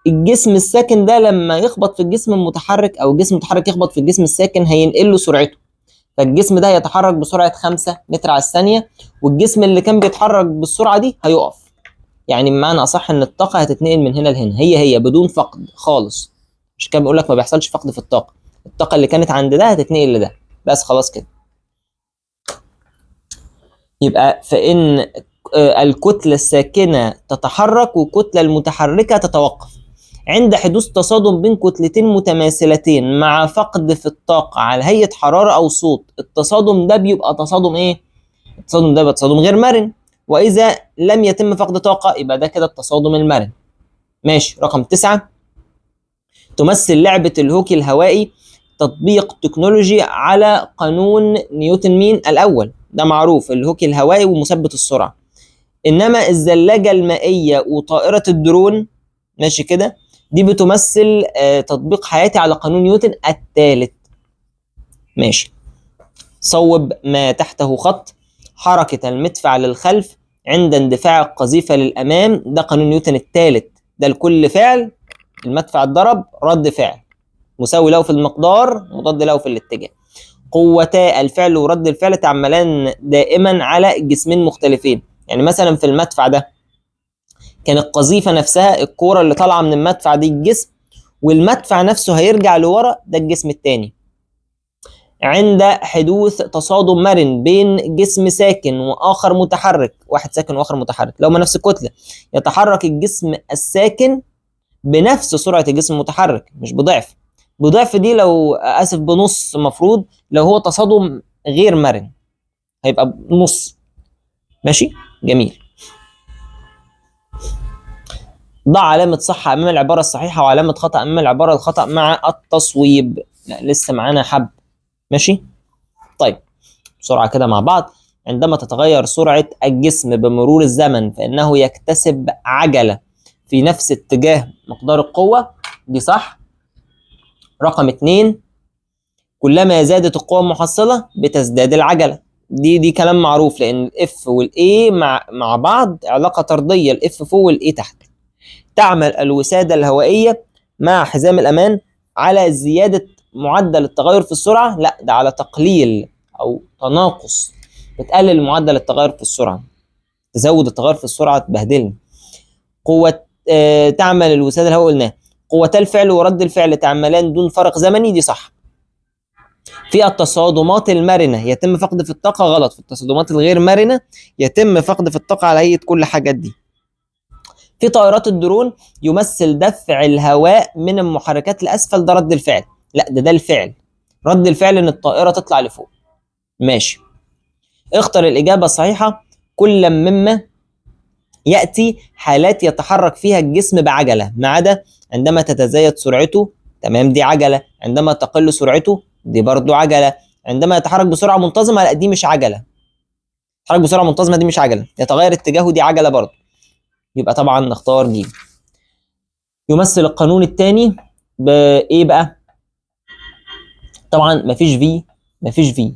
[SPEAKER 1] الجسم الساكن ده لما يخبط في الجسم المتحرك او الجسم المتحرك يخبط في الجسم الساكن هينقل له سرعته، فالجسم ده هيتحرك بسرعة 5 متر على الثانية، والجسم اللي كان بيتحرك بالسرعة دي هيقف. يعني بمعنى اصح ان الطاقة هتتنقل من هنا لهنا، هي بدون فقد خالص. مش كده بقول لك ما بيحصلش فقد في الطاقة. الطاقة اللي كانت عند ده هتتنقل لده، بس خلاص كده. يبقى فإن الكتلة الساكنة تتحرك والكتلة المتحركة تتوقف عند حدوث تصادم بين كتلتين متماثلتين مع فقد في الطاقة على هيئة حرارة أو صوت. التصادم ده بيبقى تصادم إيه؟ التصادم ده بيبقى تصادم غير مرن. وإذا لم يتم فقد طاقة يبقى ده كده التصادم المرن. ماشي. رقم 9، تمثل لعبة الهوكي الهوائي تطبيق تكنولوجي على قانون نيوتن مين الأول. ده معروف، الهوكي الهوائي ومثبت السرعة. انما الزلاجه المائيه وطائره الدرون، ماشي كده، دي بتمثل تطبيق حياتي على قانون نيوتن الثالث. ماشي. صوب ما تحته خط. حركه المدفع للخلف عند اندفاع القذيفه للامام، ده قانون نيوتن الثالث. ده لكل فعل المدفع اتضرب رد فعل مساوي له في المقدار مضاد له في الاتجاه. قوتا الفعل ورد الفعل تعملان دائما على جسمين مختلفين. يعني مثلا في المدفع ده كان القذيفه نفسها، الكوره اللي طالعه من المدفع دي الجسم، والمدفع نفسه هيرجع لورا، ده الجسم الثاني. عند حدوث تصادم مرن بين جسم ساكن واخر متحرك، واحد ساكن واخر متحرك، لو ما نفس الكتله، يتحرك الجسم الساكن بنفس سرعه الجسم المتحرك، مش بضعف. بضعف دي لو اسف بنص، مفروض لو هو تصادم غير مرن هيبقى بنص. ماشي، جميل. ضع علامة صح أمام العبارة الصحيحة وعلامة خطأ أمام العبارة الخطأ مع التصويب. لا لسه معانا حب. ماشي. طيب بسرعة كده مع بعض. عندما تتغير سرعة الجسم بمرور الزمن فإنه يكتسب عجلة في نفس اتجاه مقدار القوة، دي صح. رقم 2، كلما زادت القوة المحصلة بتزداد العجلة. دي كلام معروف، لأن الاف والاي مع بعض علاقة طردية، الاف فوق والاي تحت. تعمل الوسادة الهوائية مع حزام الأمان على زيادة معدل التغير في السرعة؟ لا، ده على تقليل أو تناقص. بتقلل معدل التغير في السرعة، تزود التغير في السرعة تبهدلني. قوة تعمل الوسادة الهوائية قلناها. قوتا الفعل ورد الفعل تعملان دون فرق زمني، دي صح. في التصادمات المرنة يتم فقد في الطاقة، غلط. في التصادمات الغير مرنة يتم فقد في الطاقة على هيئة كل حاجات دي. في طائرات الدرون يمثل دفع الهواء من المحركات لأسفل، ده رد الفعل. لا، ده الفعل. رد الفعل ان الطائرة تطلع لفوق. ماشي. اختر الإجابة الصحيحة. كل مما يأتي حالات يتحرك فيها الجسم بعجلة ما عدا عندما تتزايد سرعته، تمام، دي عجلة. عندما تقل سرعته دي برضو عجلة. عندما يتحرك بسرعة منتظمة لا، دي مش عجلة. يتحرك بسرعة منتظمة دي مش عجلة. يتغير اتجاهه دي عجلة برضو. يبقى طبعا نختار ج. يمثل القانون الثاني بإيه بقى؟ طبعا مفيش في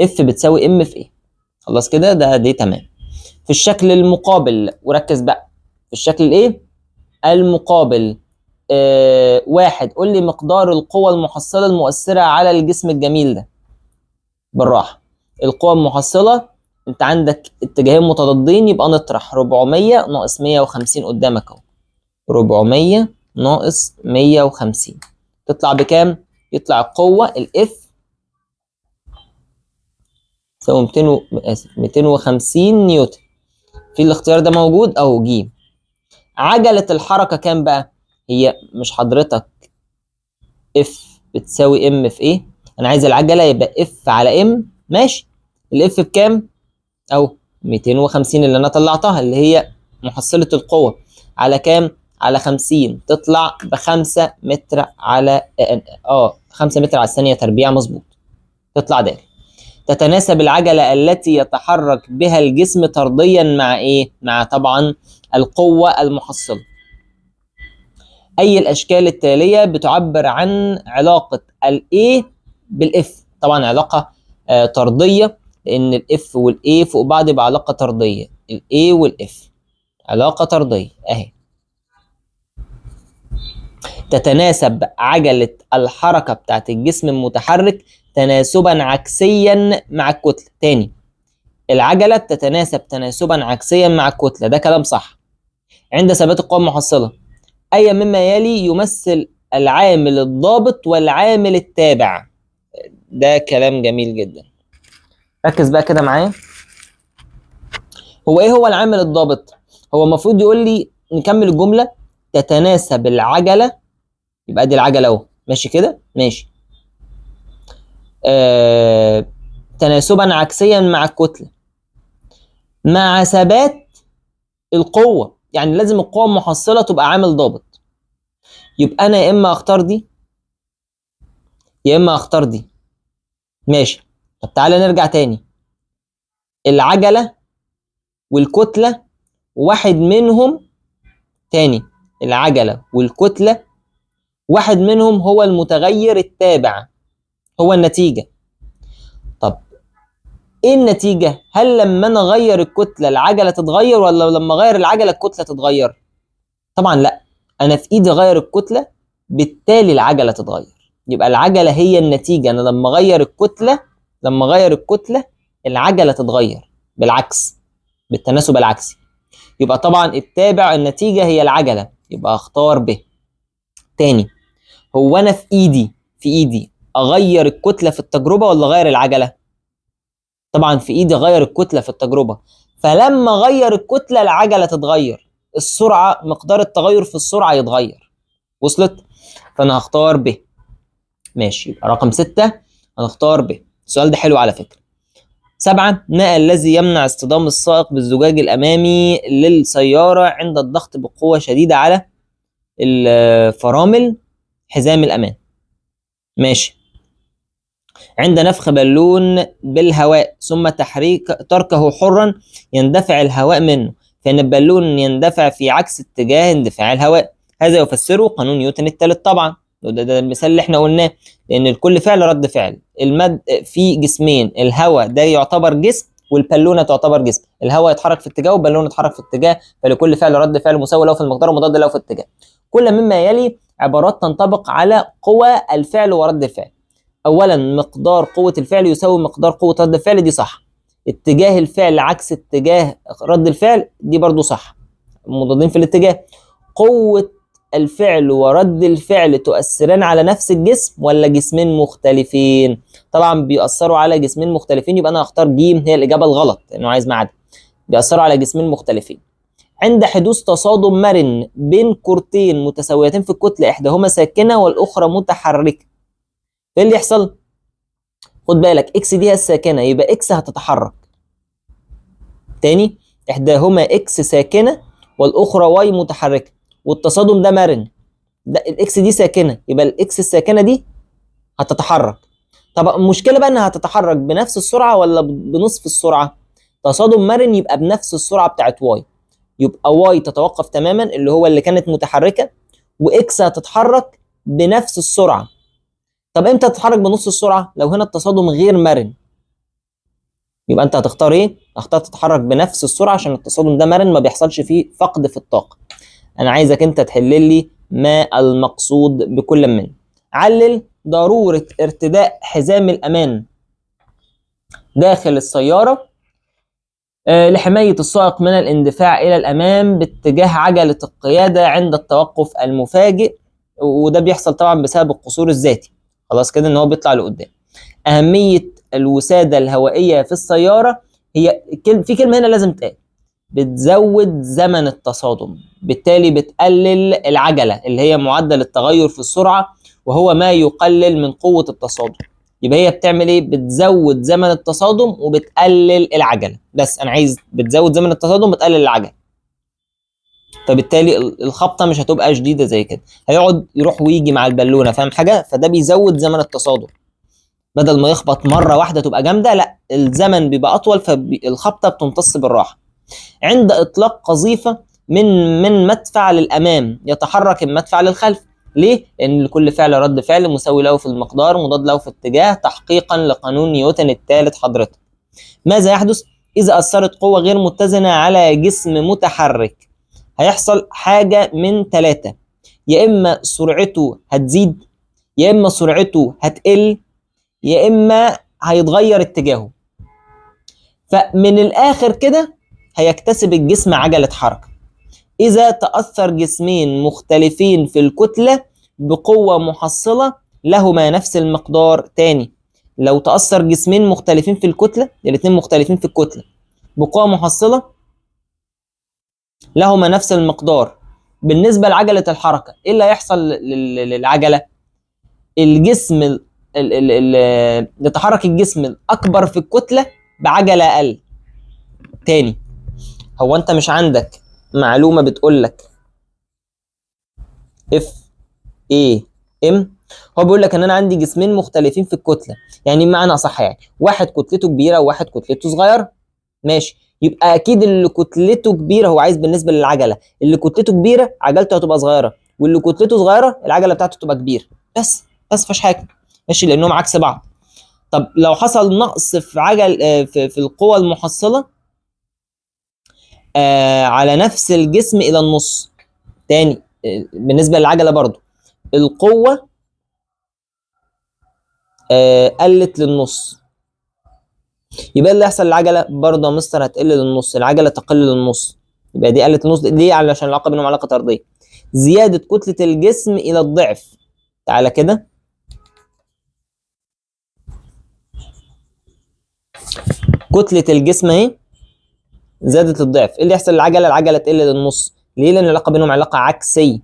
[SPEAKER 1] اف بتساوي ام في ايه. خلاص كده، دي تمام. في الشكل المقابل، وركز بقى في الشكل الايه المقابل. واحد، قول لي مقدار القوة المحصلة المؤثرة على الجسم الجميل ده. بالراحة. القوة المحصلة، انت عندك اتجاهين متضادين، يبقى نطرح 400 ناقص 150 قدامك اهو. 400 ناقص 150 تطلع بكام؟ يطلع القوة الاف تساوي 250 نيوتن. في الاختيار ده موجود اهو، ج. عجلة الحركة كام بقى؟ هي مش حضرتك اف بتساوي ام في ايه؟ انا عايز العجلة يبقى اف على ام. ماشي. الاف بكام؟ او 250 اللي انا طلعتها، اللي هي محصلة القوة، على كام؟ على 50 تطلع ب5 متر على 5 متر على الثانية تربيع. مظبوط. تطلع ده. تتناسب العجلة التي يتحرك بها الجسم طرديا مع ايه؟ مع طبعا القوة المحصلة. اي الاشكال التالية بتعبر عن علاقة الايه بالاف؟ طبعا علاقة طردية، لان الاف والاي فوق بعض يبقى علاقة طردية. الاي والاف علاقة طردية اهي. تتناسب عجلة الحركة بتاعت الجسم المتحرك تناسبا عكسيا مع الكتلة. تاني، العجلة بتتناسب تناسبا عكسيا مع الكتلة، ده كلام صح. عند ثبات القوة المحصلة، أي مما يلي يمثل العامل الضابط والعامل التابع؟ ده كلام جميل جدا. ركز بقى كده معايا. هو ايه هو العامل الضابط؟ هو المفروض يقول لي، نكمل الجملة، تتناسب العجلة، يبقى دي العجلة اهو، ماشي كده؟ ماشي. تناسبا عكسيا مع الكتلة مع ثبات القوة، يعني لازم القوة المحصلة تبقى عامل ضابط. يبقى أنا يا إما أختار دي يا إما أختار دي. ماشي. طب تعالى نرجع تاني. العجلة والكتلة واحد منهم، تاني، العجلة والكتلة واحد منهم هو المتغير التابع، هو النتيجة. طب ايه النتيجة؟ هل لما انا اغير الكتلة العجلة تتغير، ولا لما اغير العجلة الكتلة تتغير؟ طبعا لا، انا في ايدي اغير الكتلة، بالتالي العجلة تتغير. يبقى العجلة هي النتيجة. انا لما اغير الكتلة العجلة تتغير، بالعكس، بالتناسب العكسي. يبقى طبعا التابع النتيجة هي العجلة، يبقى اختار ب. تاني، هو انا في ايدي اغير الكتلة في التجربة ولا اغير العجلة؟ طبعا في ايدي اغير الكتلة في التجربة. فلما اغير الكتلة العجلة تتغير، السرعة، مقدار التغير في السرعة يتغير. وصلت؟ فانا هختار ب. ماشي. يبقى رقم 6 هنختار ب. السؤال ده حلو على فكرة. 7، ما الذي يمنع اصطدام السائق بالزجاج الأمامي للسيارة عند الضغط بقوة شديدة على الفرامل حزام الأمان؟ ماشي. عند نفخ بالون بالهواء ثم تركه حرا يندفع الهواء منه، فإن البالون يندفع في عكس اتجاه اندفاع الهواء. هذا يفسره قانون نيوتن الثالث طبعا. ده المثال اللي احنا قلناه، لأن الكل فعل رد فعل. في جسمين، الهواء ده يعتبر جسم والبالونه تعتبر جسم. الهواء يتحرك في اتجاه والبالونه يتحرك في اتجاه، فلكل فعل رد فعل مساوي له في المقدار ومضاد له في اتجاه. كل مما يلي عبارات تنطبق على قوى الفعل ورد الفعل. اولا، مقدار قوه الفعل يساوي مقدار قوه رد الفعل، دي صح. اتجاه الفعل عكس اتجاه رد الفعل، دي برضو صح، مضادين في الاتجاه. قوه الفعل ورد الفعل تؤثران على نفس الجسم ولا جسمين مختلفين؟ طبعا بيأثروا على جسمين مختلفين، يبقى انا هختار ج، هي الاجابه الغلط لانه عايز معدن. بيأثروا على جسمين مختلفين. عند حدوث تصادم مرن بين كرتين متساويتين في الكتله، احداهما ساكنه والاخرى متحركه، ايه اللي يحصل؟ خد بالك، اكس دي هي الساكنه، يبقى اكس هتتحرك. تاني، احداهما اكس ساكنه والاخرى واي متحركه، والتصادم ده مرن. ده الاكس دي ساكنه، يبقى الاكس الساكنه دي هتتحرك. طب المشكله بقى انها هتتحرك بنفس السرعه ولا بنصف السرعه؟ تصادم مرن يبقى بنفس السرعه بتاعت واي، يبقى واي تتوقف تماما اللي هو اللي كانت متحركه، واكس هتتحرك بنفس السرعه. طب امتى تتحرك بنص السرعه؟ لو هنا التصادم غير مرن. يبقى انت هتختار ايه؟ هختار تتحرك بنفس السرعه عشان التصادم ده مرن، ما بيحصلش فيه فقد في الطاقه. انا عايزك انت تحل لي ما المقصود بكل من. علل ضروره ارتداء حزام الامان داخل السياره لحمايه السائق من الاندفاع الى الامام باتجاه عجله القياده عند التوقف المفاجئ، وده بيحصل طبعا بسبب القصور الذاتي. خلاص كده ان هو بيطلع لقدام. أهمية الوسادة الهوائية في السيارة، هي في كلمة هنا لازم تقال، بتزود زمن التصادم، بالتالي بتقلل العجلة اللي هي معدل التغير في السرعة، وهو ما يقلل من قوة التصادم. يبقى هي بتعمل ايه؟ بتزود زمن التصادم وبتقلل العجلة. بس انا عايز بتزود زمن التصادم وبتقلل العجلة، فبالتالي الخبطة مش هتبقى شديدة زي كده، هيقعد يروح ويجي مع البالونة، فاهم حاجة؟ فده بيزود زمن التصادم، بدل ما يخبط مره واحده تبقى جامده، لا الزمن بيبقى اطول فالخبطه بتمتص بالراحه. عند اطلاق قذيفه من مدفع للامام يتحرك المدفع للخلف. ليه؟ لان لكل فعل رد فعل مساوي له في المقدار مضاد له في الاتجاه، تحقيقا لقانون نيوتن الثالث حضرتك. ماذا يحدث اذا اثرت قوه غير متزنه على جسم متحرك؟ هيحصل حاجه من ثلاثه: يا اما سرعته هتزيد، يا اما سرعته هتقل، يا اما هيتغير اتجاهه. فمن الاخر كده هيكتسب الجسم عجلة حركة. اذا تأثر جسمين مختلفين في الكتلة بقوة محصلة لهما نفس المقدار. تاني، لو تأثر جسمين مختلفين في الكتلة، الاتنين مختلفين في الكتلة بقوة محصلة لهما نفس المقدار، بالنسبة لعجلة الحركة ايه اللي هيحصل للعجلة؟ الجسم يتحرك الجسم الأكبر في الكتلة بعجلة أقل. تاني، هو أنت مش عندك معلومة بتقولك اف اي ام؟ هو بيقول لك ان انا عندي جسمين مختلفين في الكتله، يعني بمعنى اصح يعني واحد كتلته كبيره وواحد كتلته صغيره. ماشي، يبقى اكيد اللي كتلته كبيره هو عايز بالنسبه للعجله، اللي كتلته كبيره عجلته هتبقى صغيره، واللي كتلته صغيره العجله بتاعته تبقى كبيره. بس مفيش حاجه. ماشي، لانهم عكس بعض. طب لو حصل نقص في عجل في القوة المحصلة على نفس الجسم إلى النص. تاني بالنسبة للعجلة برضو القوة قلت للنص، يبقى اللي يحصل للعجلة برضه يا مستر هتقل للنص، العجلة تقل للنص. يبقى دي قلت للنص ليه؟ علشان العلاقة بينهم علاقة طردية. زيادة كتلة الجسم إلى الضعف. تعالى كده، كتلة الجسم اهي زادت الضعف، ايه اللي يحصل للعجله؟ العجله تقل للنص. ليه؟ لان العلاقه بينهم علاقه عكسيه.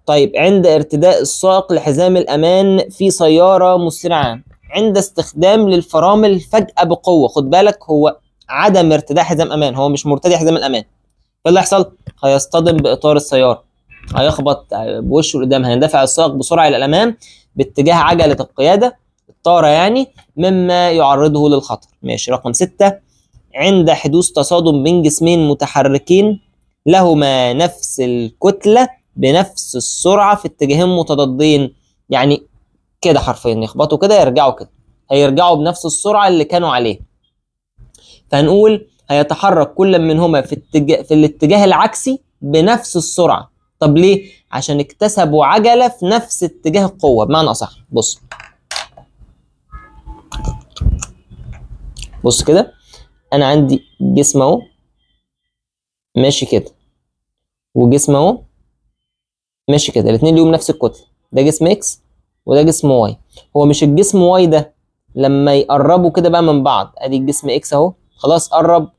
[SPEAKER 1] طيب، عند ارتداء السائق لحزام الامان في سياره مسرعه عند استخدام للفرامل فجاه بقوه، خد بالك هو عدم ارتداء حزام امان، هو مش مرتدي حزام الامان. ايه اللي يحصل؟ هيصطدم باطار السياره، هيخبط بوشه لقدام، هيندفع السائق بسرعه الى الامام باتجاه عجله القياده الطاره يعني، مما يعرضه للخطر. ماشي. رقم 6، عند حدوث تصادم بين جسمين متحركين لهما نفس الكتلة بنفس السرعة في اتجاهين متضادين، يعني كده حرفيا يخبطوا كده يرجعوا كده، هيرجعوا بنفس السرعة اللي كانوا عليه. فهنقول هيتحرك كل منهما في الاتجاه العكسي بنفس السرعة. طب ليه؟ عشان اكتسبوا عجلة في نفس اتجاه القوة. بمعنى أصح، بص كده، انا عندي جسم اهو ماشي كده، وجسم اهو ماشي كده، الاثنين ليهم نفس الكتله، ده جسم اكس وده جسم واي. هو مش الجسم واي ده لما يقربوا كده بقى من بعض، ادي الجسم اكس اهو خلاص قرب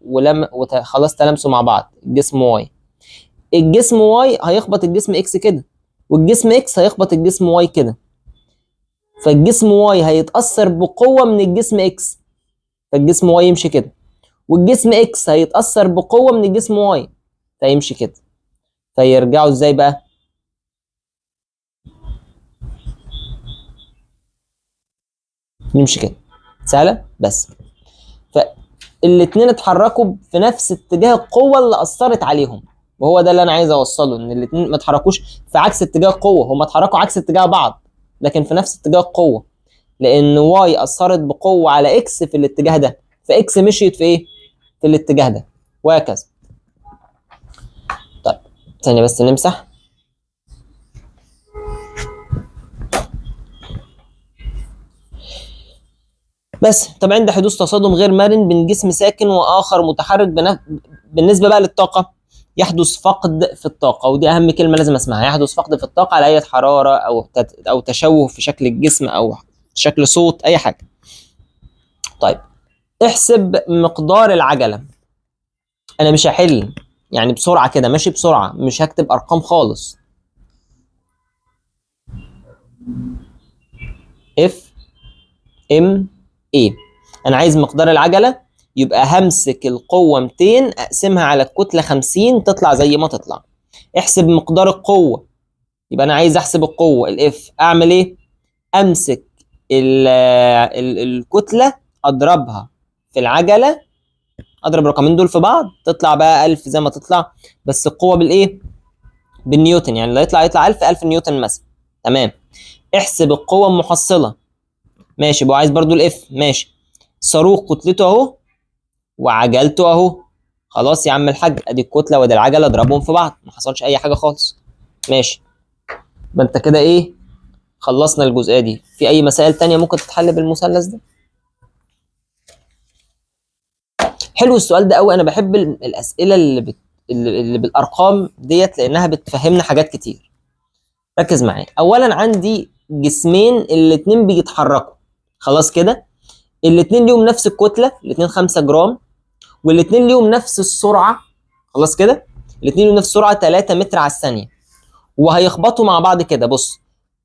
[SPEAKER 1] خلاص تلامسوا مع بعض الجسم واي، الجسم واي هيخبط الجسم اكس كده، والجسم اكس هيخبط الجسم واي كده، فالجسم واي هيتاثر بقوه من الجسم اكس، فالجسم واي يمشي كده، والجسم اكس هيتاثر بقوه من الجسم واي فيمشي كده. فيرجعوا ازاي بقى؟ يمشي كده، سهله. بس فالاتنين اتحركوا في نفس اتجاه القوه اللي اثرت عليهم، وهو ده اللي انا عايز اوصله، ان الاتنين ما اتحركوش في عكس اتجاه القوه، هم اتحركوا عكس اتجاه بعض. لكن في نفس اتجاه القوه، لان واي اثرت بقوه على اكس في الاتجاه ده، فاكس مشيت في ايه؟ في الاتجاه ده، وهكذا. طيب ثانيه بس نمسح. بس طب عند حدوث تصادم غير مرن بين جسم ساكن واخر متحرك بالنسبه بقى للطاقه، يحدث فقد في الطاقه، ودي اهم كلمه لازم اسمعها. يحدث فقد في الطاقه على اي حراره او تشوه في شكل الجسم او شكل صوت اي حاجه. طيب احسب مقدار العجله. انا مش هحل يعني بسرعه كده، ماشي بسرعه، مش هكتب ارقام خالص. اف ام ايه، انا عايز مقدار العجله، يبقى همسك القوه 200 اقسمها على الكتله 50 تطلع زي ما تطلع. احسب مقدار القوه، يبقى انا عايز احسب القوه الاف، اعمل ايه؟ امسك الكتله اضربها في العجله، اضرب الرقمين دول في بعض تطلع بقى 1000 زي ما تطلع، بس القوه بالايه؟ بالنيوتن، يعني اللي يطلع 1000 نيوتن مثلا. تمام. احسب القوه المحصله، ماشي بقى، عايز برضو الاف، ماشي. صاروخ كتلته اهو وعجلته اهو، خلاص يا عم الحاج، ادي الكتله وادي العجله اضربهم في بعض، ما حصلش اي حاجه خالص. ماشي، ما انت كده ايه، خلصنا الجزئيه دي. في اي مسائل تانية ممكن تتحل بالمثلث ده؟ حلو السؤال ده قوي، انا بحب الاسئله اللي بالارقام ديت، لانها بتفهمنا حاجات كتير. ركز معايا. اولا عندي جسمين الاتنين بيتحركوا، خلاص كده، الاتنين ليهم نفس الكتله، الاتنين 5 جرام، والاتنين ليهم نفس السرعه، خلاص كده، الاتنين ليهم نفس السرعه 3 متر على الثانيه، وهيخبطوا مع بعض كده. بص،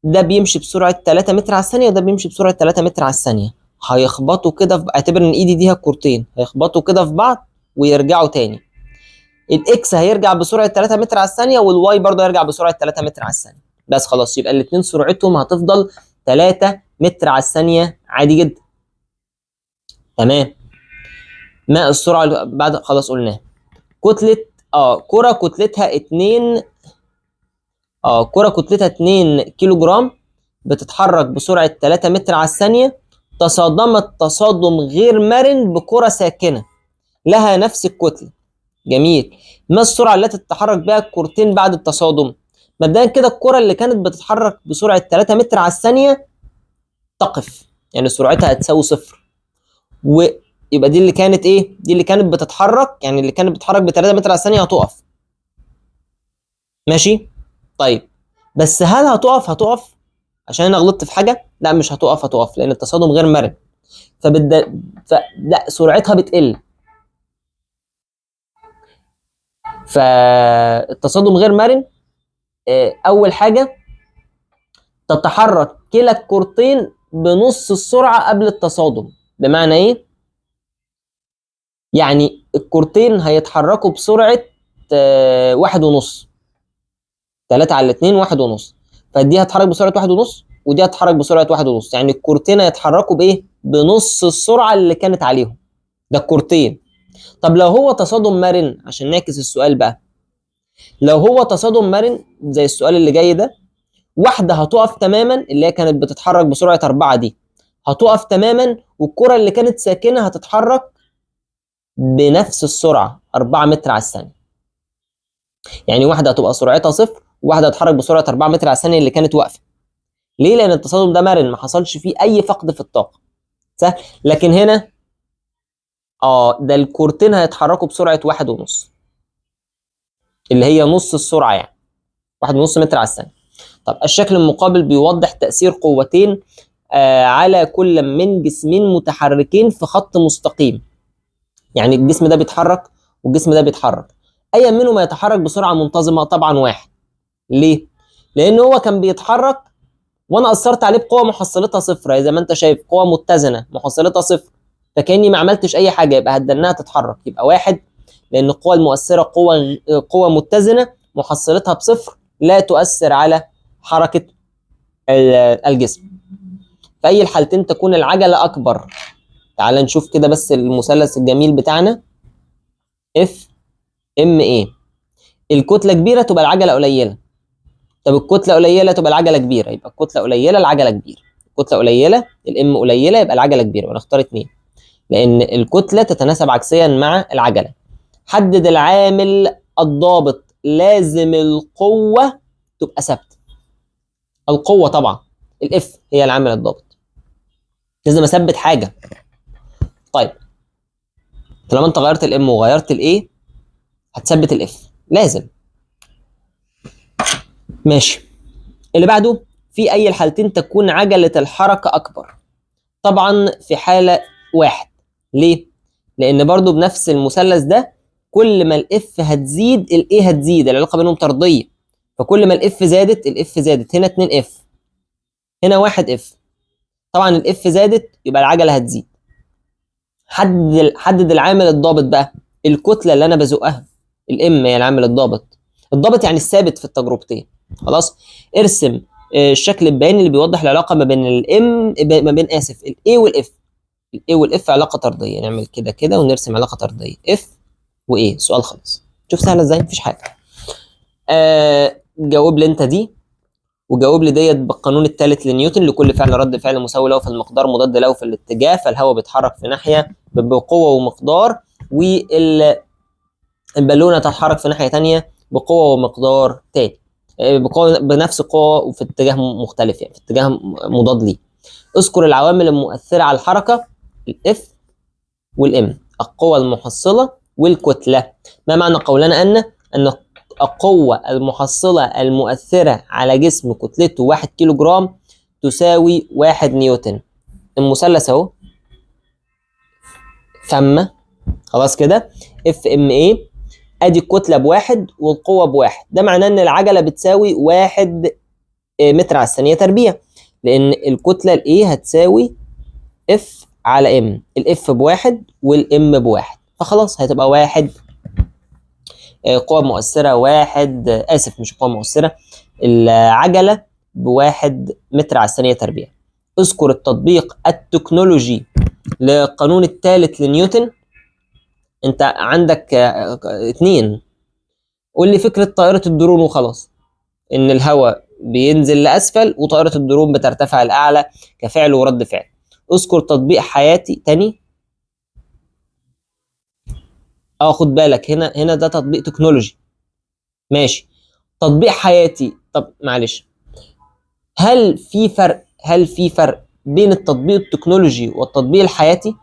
[SPEAKER 1] ده بيمشي بسرعه 3 متر على الثانيه وده بيمشي بسرعه 3 متر على الثانيه، هيخبطوا كده اعتبر ان ايدي دي كورتين، هيخبطوا كده في بعض ويرجعوا تاني. الاكس هيرجع بسرعه 3 متر على الثانيه، والواي برضه هيرجع بسرعه 3 متر على الثانيه. بس خلاص، يبقى الاثنين سرعتهم هتفضل 3 متر على الثانيه عادي جدا. تمام. ما السرعه اللي بعد خلاص قلناه. كتله كره كتلتها 2 كره كتلتها 2 كيلو جرام، بتتحرك بسرعه 3 متر على الثانيه، تصادمت تصادم غير مرن بكره ساكنه لها نفس الكتله. جميل. ما السرعه التي تتحرك بها الكرتين بعد التصادم؟ مبدئيا كده الكره اللي كانت بتتحرك بسرعه 3 متر على الثانيه تقف، يعني سرعتها هتساوي صفر، ويبقى دي اللي كانت ايه؟ دي اللي كانت بتتحرك، يعني اللي كانت بتتحرك ب 3 متر على الثانيه هتقف. ماشي؟ طيب بس هل هتقف عشان انا غلطت في حاجه؟ لا مش هتقف لان التصادم غير مرن، لا سرعتها بتقل. فالتصادم غير مرن، اول حاجه تتحرك كلا الكورتين بنص السرعه قبل التصادم. بمعنى ايه؟ يعني الكورتين هيتحركوا بسرعه 1.5، 3 على 2 1.5، فدي هتتحرك بسرعه 1.5 ودي هتتحرك بسرعه 1.5، يعني الكورتين هيتحركوا بايه؟ بنص السرعه اللي كانت عليهم، ده الكورتين. طب لو هو تصادم مرن، عشان نعكس السؤال بقى، لو هو تصادم مرن زي السؤال اللي جاي ده، واحده هتقف تماما، اللي هي كانت بتتحرك بسرعه 4 دي هتقف تماما، والكره اللي كانت ساكنه هتتحرك بنفس السرعه 4 متر على الثانيه. يعني واحده هتبقى سرعتها صفر وواحده هتتحرك بسرعه 4 متر على الثانيه اللي كانت واقفه. ليه؟ لان التصادم ده مرن، ما حصلش فيه اي فقد في الطاقه. سهل. لكن هنا ده الكورتين هيتحركوا بسرعه 1.5، اللي هي نص السرعه، يعني 1.5 متر على الثانيه. طب الشكل المقابل بيوضح تأثير قوتين على كل من جسمين متحركين في خط مستقيم. يعني الجسم ده بيتحرك والجسم ده بيتحرك، أي منهما يتحرك بسرعة منتظمة؟ طبعا واحد. ليه؟ لأن هو كان بيتحرك وأنا أثرت عليه بقوة محصلتها صفر، زي ما أنت شايف قوة متزنة محصلتها صفر، فكأني ما عملتش أي حاجة، يبقى هدناها تتحرك، يبقى واحد. لأن القوة المؤثرة قوة متزنة محصلتها بصفر، لا تؤثر على حركة الجسم. في أي الحالتين تكون العجلة أكبر. تعال نشوف كده بس المثلث الجميل بتاعنا. اف ام ايه، الكتلة كبيرة تبقى العجلة قليلة. طب الكتله قليله تبقى العجله كبيره، يبقى الكتله قليله العجله كبيره. الكتله قليله الام قليله يبقى العجله كبيره، ونختار 2 لان الكتله تتناسب عكسيا مع العجله. حدد العامل الضابط، لازم القوه تبقى ثابته. القوه طبعا الاف هي العامل الضابط، لازم اثبت حاجه. طيب طالما انت غيرت الام وغيرت الايه هتثبت الاف لازم. ماشي. اللي بعده، في اي الحالتين تكون عجله الحركه اكبر؟ طبعا في حاله واحد. ليه؟ لان برضو بنفس المثلث ده كل ما الاف هتزيد الايه هتزيد، العلاقه بينهم طرديه. فكل ما الاف زادت الاف زادت، هنا 2 اف هنا 1 اف، طبعا الاف زادت يبقى العجله هتزيد. حدد العامل الضابط بقى، الكتله اللي انا بزقها الام هي العامل الضابط. الضابط يعني الثابت في التجربتين. خلاص. ارسم الشكل البياني اللي بيوضح العلاقه ما بين الام ما بين الاي والاف. الاي والاف علاقه طرديه، نعمل كده كده ونرسم علاقه طرديه اف وايه. سؤال خلص. شوف سهله ازاي، مفيش حاجه. جاوب لي انت دي، وجاوب لي ديت بالقانون الثالث لنيوتن، لكل فعل رد فعل مساوي له في المقدار مضاد له في الاتجاه، فالهواء بيتحرك في ناحيه بقوه ومقدار، والبالونه تتحرك في ناحيه ثانيه بقوه ومقدار تاني، بقوه بنفس القوه وفي اتجاه مختلف، يعني في اتجاه مضاد ليه. اذكر العوامل المؤثره على الحركه، الاف والام، القوه المحصله والكتله. ما معنى قولنا ان القوة المحصلة المؤثرة على جسم كتلته 1 كيلو جرام تساوي 1 نيوتن؟ المثلث اهو ثم خلاص كده اف ام ايه، ادي الكتلة بواحد والقوة بواحد، ده معناه ان العجلة بتساوي 1 متر على الثانية تربيع، لان الكتلة الايه هتساوي اف على ام، الاف بواحد والام بواحد، فخلاص هتبقى 1 قوة مؤثرة 1 آسف مش قوة مؤثرة، العجلة ب1 متر على الثانية تربيع. اذكر التطبيق التكنولوجي للقانون الثالث لنيوتن. انت عندك 2. قول لي فكرة طائرة الدرون وخلاص، ان الهواء بينزل لأسفل وطائرة الدرون بترتفع لأعلى كفعل ورد فعل. اذكر تطبيق حياتي تاني. خد بالك هنا ده تطبيق تكنولوجي. ماشي. تطبيق حياتي، طب معلش، هل في فرق بين التطبيق التكنولوجي والتطبيق الحياتي؟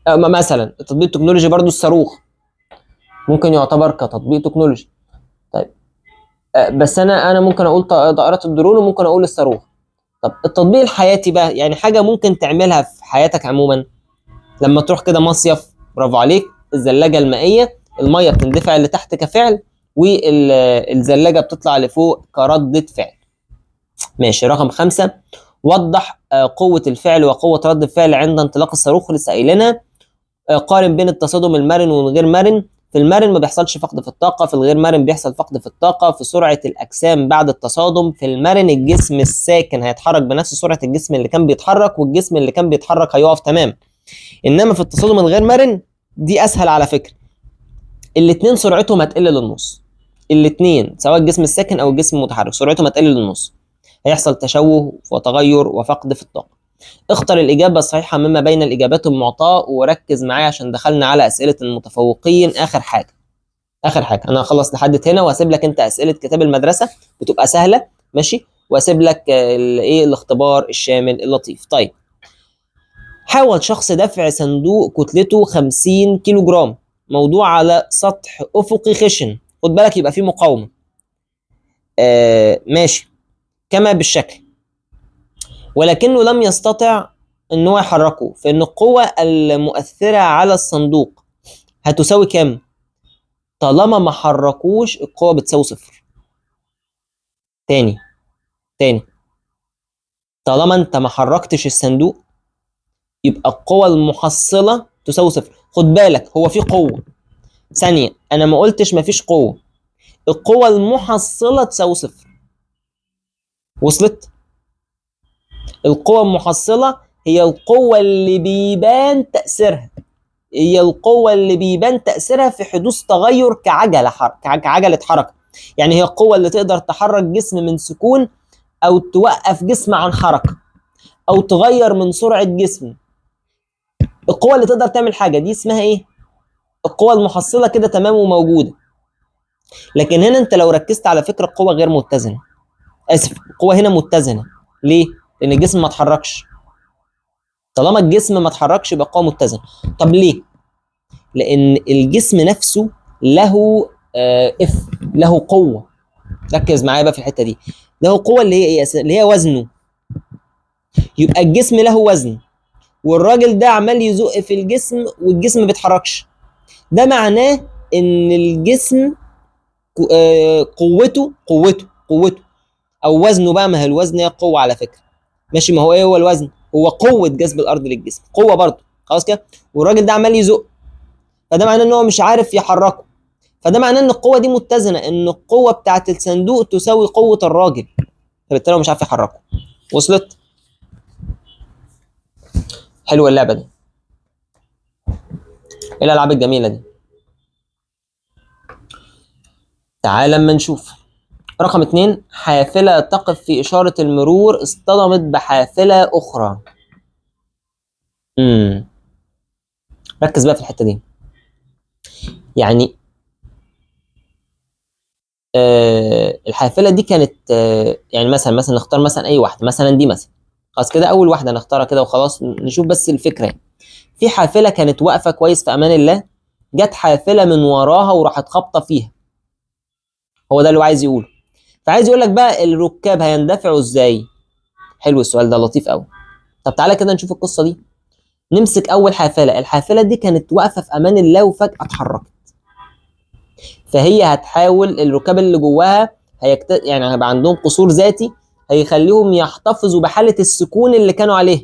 [SPEAKER 1] مثلا التطبيق التكنولوجي برضو الصاروخ ممكن يعتبر كتطبيق تكنولوجي. طيب بس انا ممكن اقول طائرة الدرون وممكن اقول الصاروخ. طب التطبيق الحياتي بقى يعني حاجة ممكن تعملها في حياتك عموما، لما تروح كده مصيف، برافو عليك، الزلاجة المائية المية بتندفع لتحت كفعل والزلاجة بتطلع لفوق كردة فعل. ماشي. رقم 5، وضح قوة الفعل وقوة رد الفعل عند انطلاق الصاروخ، لسه قايلينها. قارن بين التصادم المرن والغير مرن. في المرن ما بيحصلش فقد في الطاقة، في الغير مرن بيحصل فقد في الطاقة. في سرعة الأجسام بعد التصادم، في المرن الجسم الساكن هيتحرك بنفس سرعة الجسم اللي كان بيتحرك، والجسم اللي كان بيتحرك هيقف تمام. إنما في التصادم الغير مرن دي أسهل على فكرة، الاتنين سرعتهم هتقل للنص، الاتنين سواء الجسم الساكن أو الجسم المتحرك سرعتهم هتقل للنص، هيحصل تشوه وتغير وفقد في الطاقة. اختر الإجابة الصحيحة مما بين الإجابات المعطاة، وركز معايا عشان دخلنا على أسئلة المتفوقين. آخر حاجة أنا هخلص لحد هنا وهسيب لك أنت أسئلة كتاب المدرسة بتبقى سهلة، ماشي، وهسيب لك الاختبار الشامل اللطيف. طيب، حاول شخص دفع صندوق كتلته 50 كيلو جرام موضوع على سطح أفقي خشن، خد بالك يبقى فيه مقاومة، ماشي، كما بالشكل، ولكنه لم يستطع ان هو يحركه، فان القوة المؤثرة على الصندوق هتساوي كام؟ طالما ما حركوش القوة بتساوي 0. تاني طالما انت ما حركتش الصندوق يبقى القوة المحصلة تساوي 0. خد بالك هو في قوة، ثانية، انا ما قلتش ما فيش قوة، القوة المحصلة تساوي 0. وصلت؟ القوة المحصلة هي القوة اللي بيبان تأثيرها، هي القوة اللي بيبان تأثيرها في حدوث تغير كعجلة حركة. يعني هي القوة اللي تقدر تحرك جسم من سكون أو توقف جسم عن حركة أو تغير من سرعة جسم. القوة اللي تقدر تعمل حاجة دي اسمها إيه؟ القوة المحصلة كده تمام وموجودة. لكن هنا أنت لو ركزت على فكرة القوة غير متزنة. آسف، القوة هنا متزنة. ليه؟ لأن الجسم ما اتحركش. طالما الجسم ما اتحركش يبقى القوة متزنة. طب ليه؟ لأن الجسم نفسه له له قوة. ركز معايا بقى في الحتة دي. له قوة اللي هي إيه؟ اللي هي وزنه. يبقى الجسم له وزن، والراجل ده عمال يزق في الجسم والجسم ما بيتحركش. ده معناه ان الجسم قوته او وزنه بقى. ما هي الوزن هي قوه على فكره. ماشي، ما هو ايه هو الوزن؟ هو قوه جذب الارض للجسم، قوه برضه. خلاص كده. والراجل ده عمال يزق، فده معناه ان هو مش عارف يحركه. فده معناه ان القوه دي متزنه، ان القوه بتاعت الصندوق تساوي قوه الراجل، فبالتالي هو مش عارف يحركه. وصلت؟ حلوه اللعبه دي. ايه الالعاب الجميله دي؟ تعال اما نشوف. رقم 2، حافلة تقف في إشارة المرور اصطدمت بحافلة أخرى. امم ركز بقى في الحتة دي. يعني الحافلة دي كانت يعني مثلا نختار مثلا أي واحدة، مثلا دي مثلا. خلاص كده أول واحدة نختارها كده وخلاص، نشوف بس الفكرة يعني. في حافلة كانت واقفة كويس في أمان الله، جت حافلة من وراها وراحت خابطة فيها. هو ده اللي هو عايز يقوله. فعايز يقول لك بقى الركاب هيندفعوا إزاي؟ حلو السؤال ده، لطيف قوي. طب تعالى كده نشوف القصة دي. نمسك اول حافله. الحافله دي كانت واقفه في امان الله وفجاه اتحركت. فهي هتحاول الركاب اللي جواها يعني هيبقى عندهم قصور ذاتي هيخليهم يحتفظوا بحاله السكون اللي كانوا عليها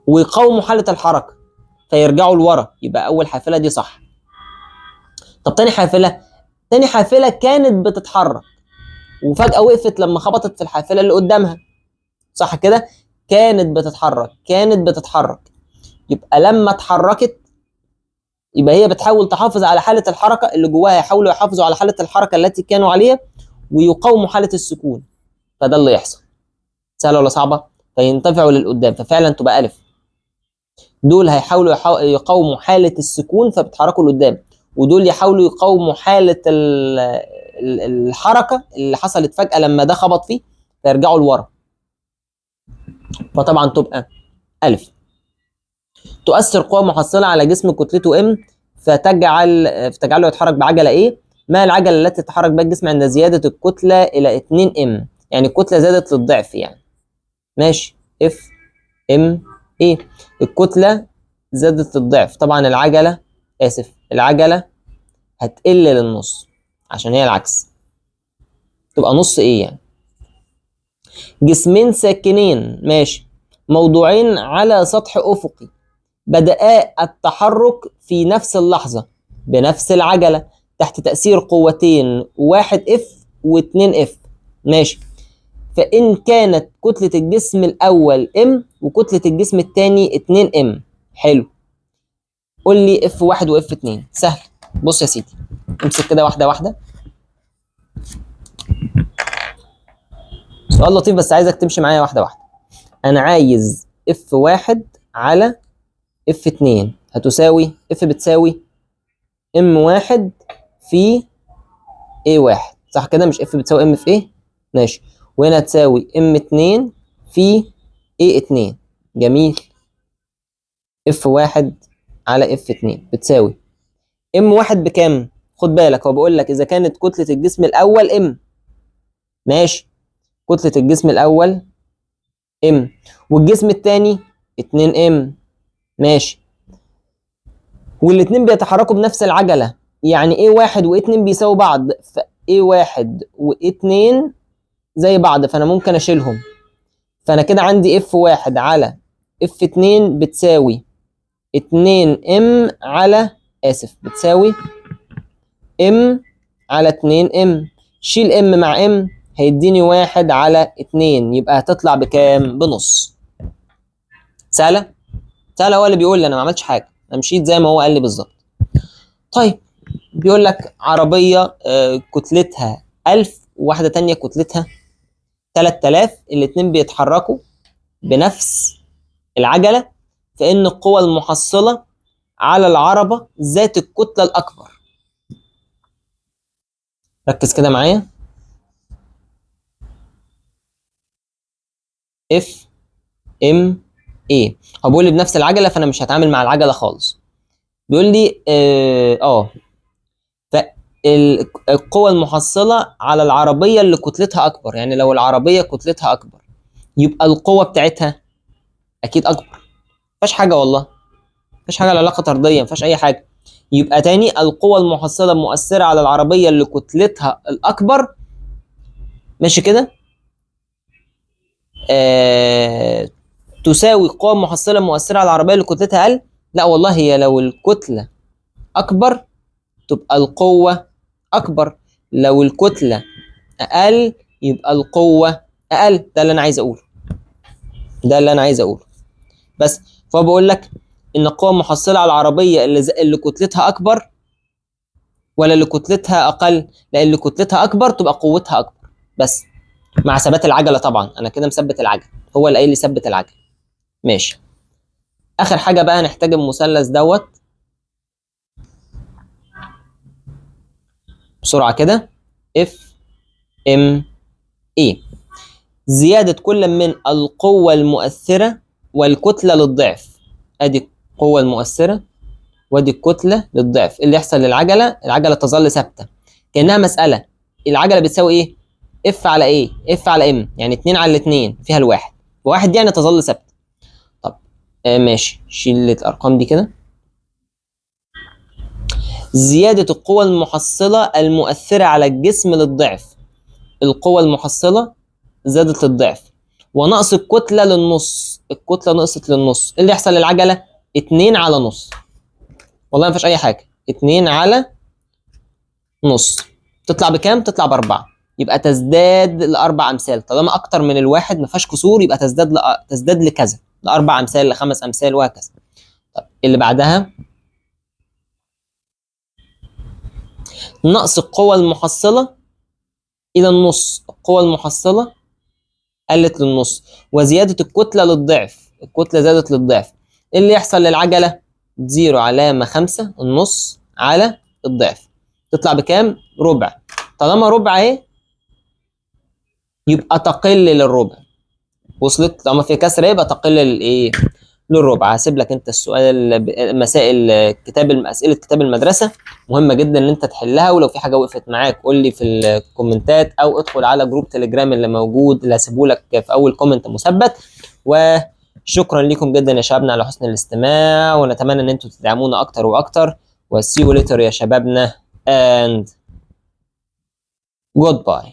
[SPEAKER 1] ويقاوموا حاله الحركه فيرجعوا لورا. يبقى اول حافله دي صح. طب تاني حافله كانت بتتحرك وفجاه وقفت لما خبطت في الحافله اللي قدامها. صح كده؟ كانت بتتحرك. يبقى لما اتحركت يبقى هي بتحاول تحافظ على حالة الحركة اللي جواها، يحاولوا يحافظوا على حالة الحركة التي كانوا عليها ويقاوموا حالة السكون. فده اللي يحصل. سهلة ولا صعبة؟ فينتفعوا للقدام، ففعلا تبقى ألف. دول هيحاولوا يقاوموا حالة السكون فبيتحركوا لقدام، ودول يحاولوا يقاوموا حالة الحركة اللي حصلت فجأة لما ده خبط فيه فيرجعوا لورا. فطبعا تبقى ألف. تؤثر قوة محصلة على جسم كتلته ام فتجعله يتحرك بعجلة ايه؟ ما العجلة التي تتحرك بها الجسم عند زيادة الكتلة إلى 2 ام؟ يعني الكتلة زادت للضعف يعني. ماشي، اف ام ايه؟ الكتلة زادت للضعف. طبعا العجلة هتقل للنص عشان هي العكس. تبقى نص ايه يعني؟ جسمين ساكنين ماشي موضوعين على سطح أفقي بدأ التحرك في نفس اللحظة بنفس العجلة تحت تأثير قوتين 1 اف و2 اف. ماشي. فإن كانت كتلة الجسم الأول ام وكتلة الجسم الثاني 2 ام. حلو. قول لي اف 1 واف 2. سهل. بص يا سيدي، امسك كده واحدة واحدة. سؤال لطيف بس عايزك تمشي معايا واحدة واحدة. أنا عايز اف 1 على اف 2 هتساوي اف بتساوي ام 1 في ايه 1. صح كده؟ مش اف بتساوي ام في ايه؟ ماشي. وهنا تساوي ام 2 في ايه 2. جميل. اف 1 على اف 2 بتساوي ام 1 بكام؟ خد بالك هو بيقول لك اذا كانت كتلة الجسم الاول ام. ماشي. كتلة الجسم الاول ام والجسم الثاني 2 ام. ماشي. والاثنين بيتحركوا بنفس العجلة، يعني ايه 1 و 2 بيساوي بعض، ف ايه 1 و 2 زي بعض فانا ممكن اشيلهم. فانا كده عندي اف 1 على اف 2 بتساوي 2 ام على بتساوي ام على 2 ام. شيل ام مع ام هيديني 1 على 2 يبقى هتطلع بكام؟ بنص. سهله. هو اللي بيقول لي انا ما عملتش حاجه، انا مشيت زي ما هو قال لي بالظبط. طيب بيقول لك عربيه كتلتها 1000 وواحده تانية كتلتها 3000، الاتنين بيتحركوا بنفس العجله، فان القوه المحصله على العربه ذات الكتله الاكبر. ركز كده معايا. اف ام ايه، هو بيقول لي بنفس العجله، فانا مش هتعامل مع العجله خالص. بيقول لي فالقوة المحصلة على العربية اللي كتلتها أكبر، يعني لو العربية كتلتها أكبر يبقى القوة بتاعتها أكيد أكبر. مفيهاش حاجة والله، مفيش حاجة، العلاقة طردية، مفيهاش أي حاجة. يبقى تاني القوة المحصلة المؤثرة على العربية اللي كتلتها الأكبر، ماشي كده، تساوي القوة المحصلة المؤثرة على العربية اللي كتلتها أقل. لا والله، هي لو الكتلة أكبر تبقى القوة أكبر، لو الكتلة أقل يبقى القوة أقل. ده اللي أنا عايز أقوله، ده اللي أنا عايز أقوله بس. فهو بقول لك إن القوة المحصلة على العربية اللي كتلتها أكبر ولا اللي كتلتها أقل؟ لا، اللي كتلتها أكبر تبقى قوتها أكبر، بس مع ثبات العجلة طبعا. أنا كده مثبت العجلة، هو اللي قايل لي ثبت العجلة. ماشي. آخر حاجة بقى هنحتاج المثلث دوت بسرعة كده. اف ام ايه، زيادة كل من القوة المؤثرة والكتلة للضعف. ادي القوة المؤثرة وادي الكتلة للضعف. اللي يحصل للعجلة، العجلة تظل ثابتة كأنها مسألة. العجلة بتساوي ايه؟ اف على ايه؟ اف على ام، يعني 2 على 2 فيها الواحد، وواحد دي يعني تظل ثابتة. طب ماشي، شيل الارقام دي كده. زيادة القوة المحصلة المؤثرة على الجسم للضعف. القوة المحصلة زادت للضعف ونقص الكتلة للنص، الكتلة نقصت للنص. اللي يحصل للعجلة 2 على نص، والله ما فيش أي حاجة. 2 على نص تطلع بكام؟ تطلع بأربعة. يبقى تزداد لأربع أمثال، طالما أكتر من الواحد ما فيهاش كسور يبقى تزداد لكذا، لأربع أمثال، لخمس أمثال، وهكذا. طب اللي بعدها نقص القوة المحصلة إلى النص. القوة المحصلة قلت للنص وزيادة الكتلة للضعف، الكتلة زادت للضعف. إيه اللي يحصل للعجلة؟ 0.5 النص على الضعف، تطلع بكام؟ ربع. طالما ربع ايه يبقى تقل للربع. وصلت؟ طالما في كسر يبقى تقل للايه؟ للربع. هسيب لك انت السؤال، مسائل اسئله كتاب المدرسه مهمه جدا ان انت تحلها، ولو في حاجه وقفت معاك قول لي في الكومنتات او ادخل على جروب تليجرام اللي موجود، اللي هسيبه لك في اول كومنت مثبت. وشكرا لكم جدا يا شبابنا على حسن الاستماع، ونتمنى ان انتم تدعمونا اكتر واكتر. وسي يو ليتر يا شبابنا، and goodbye.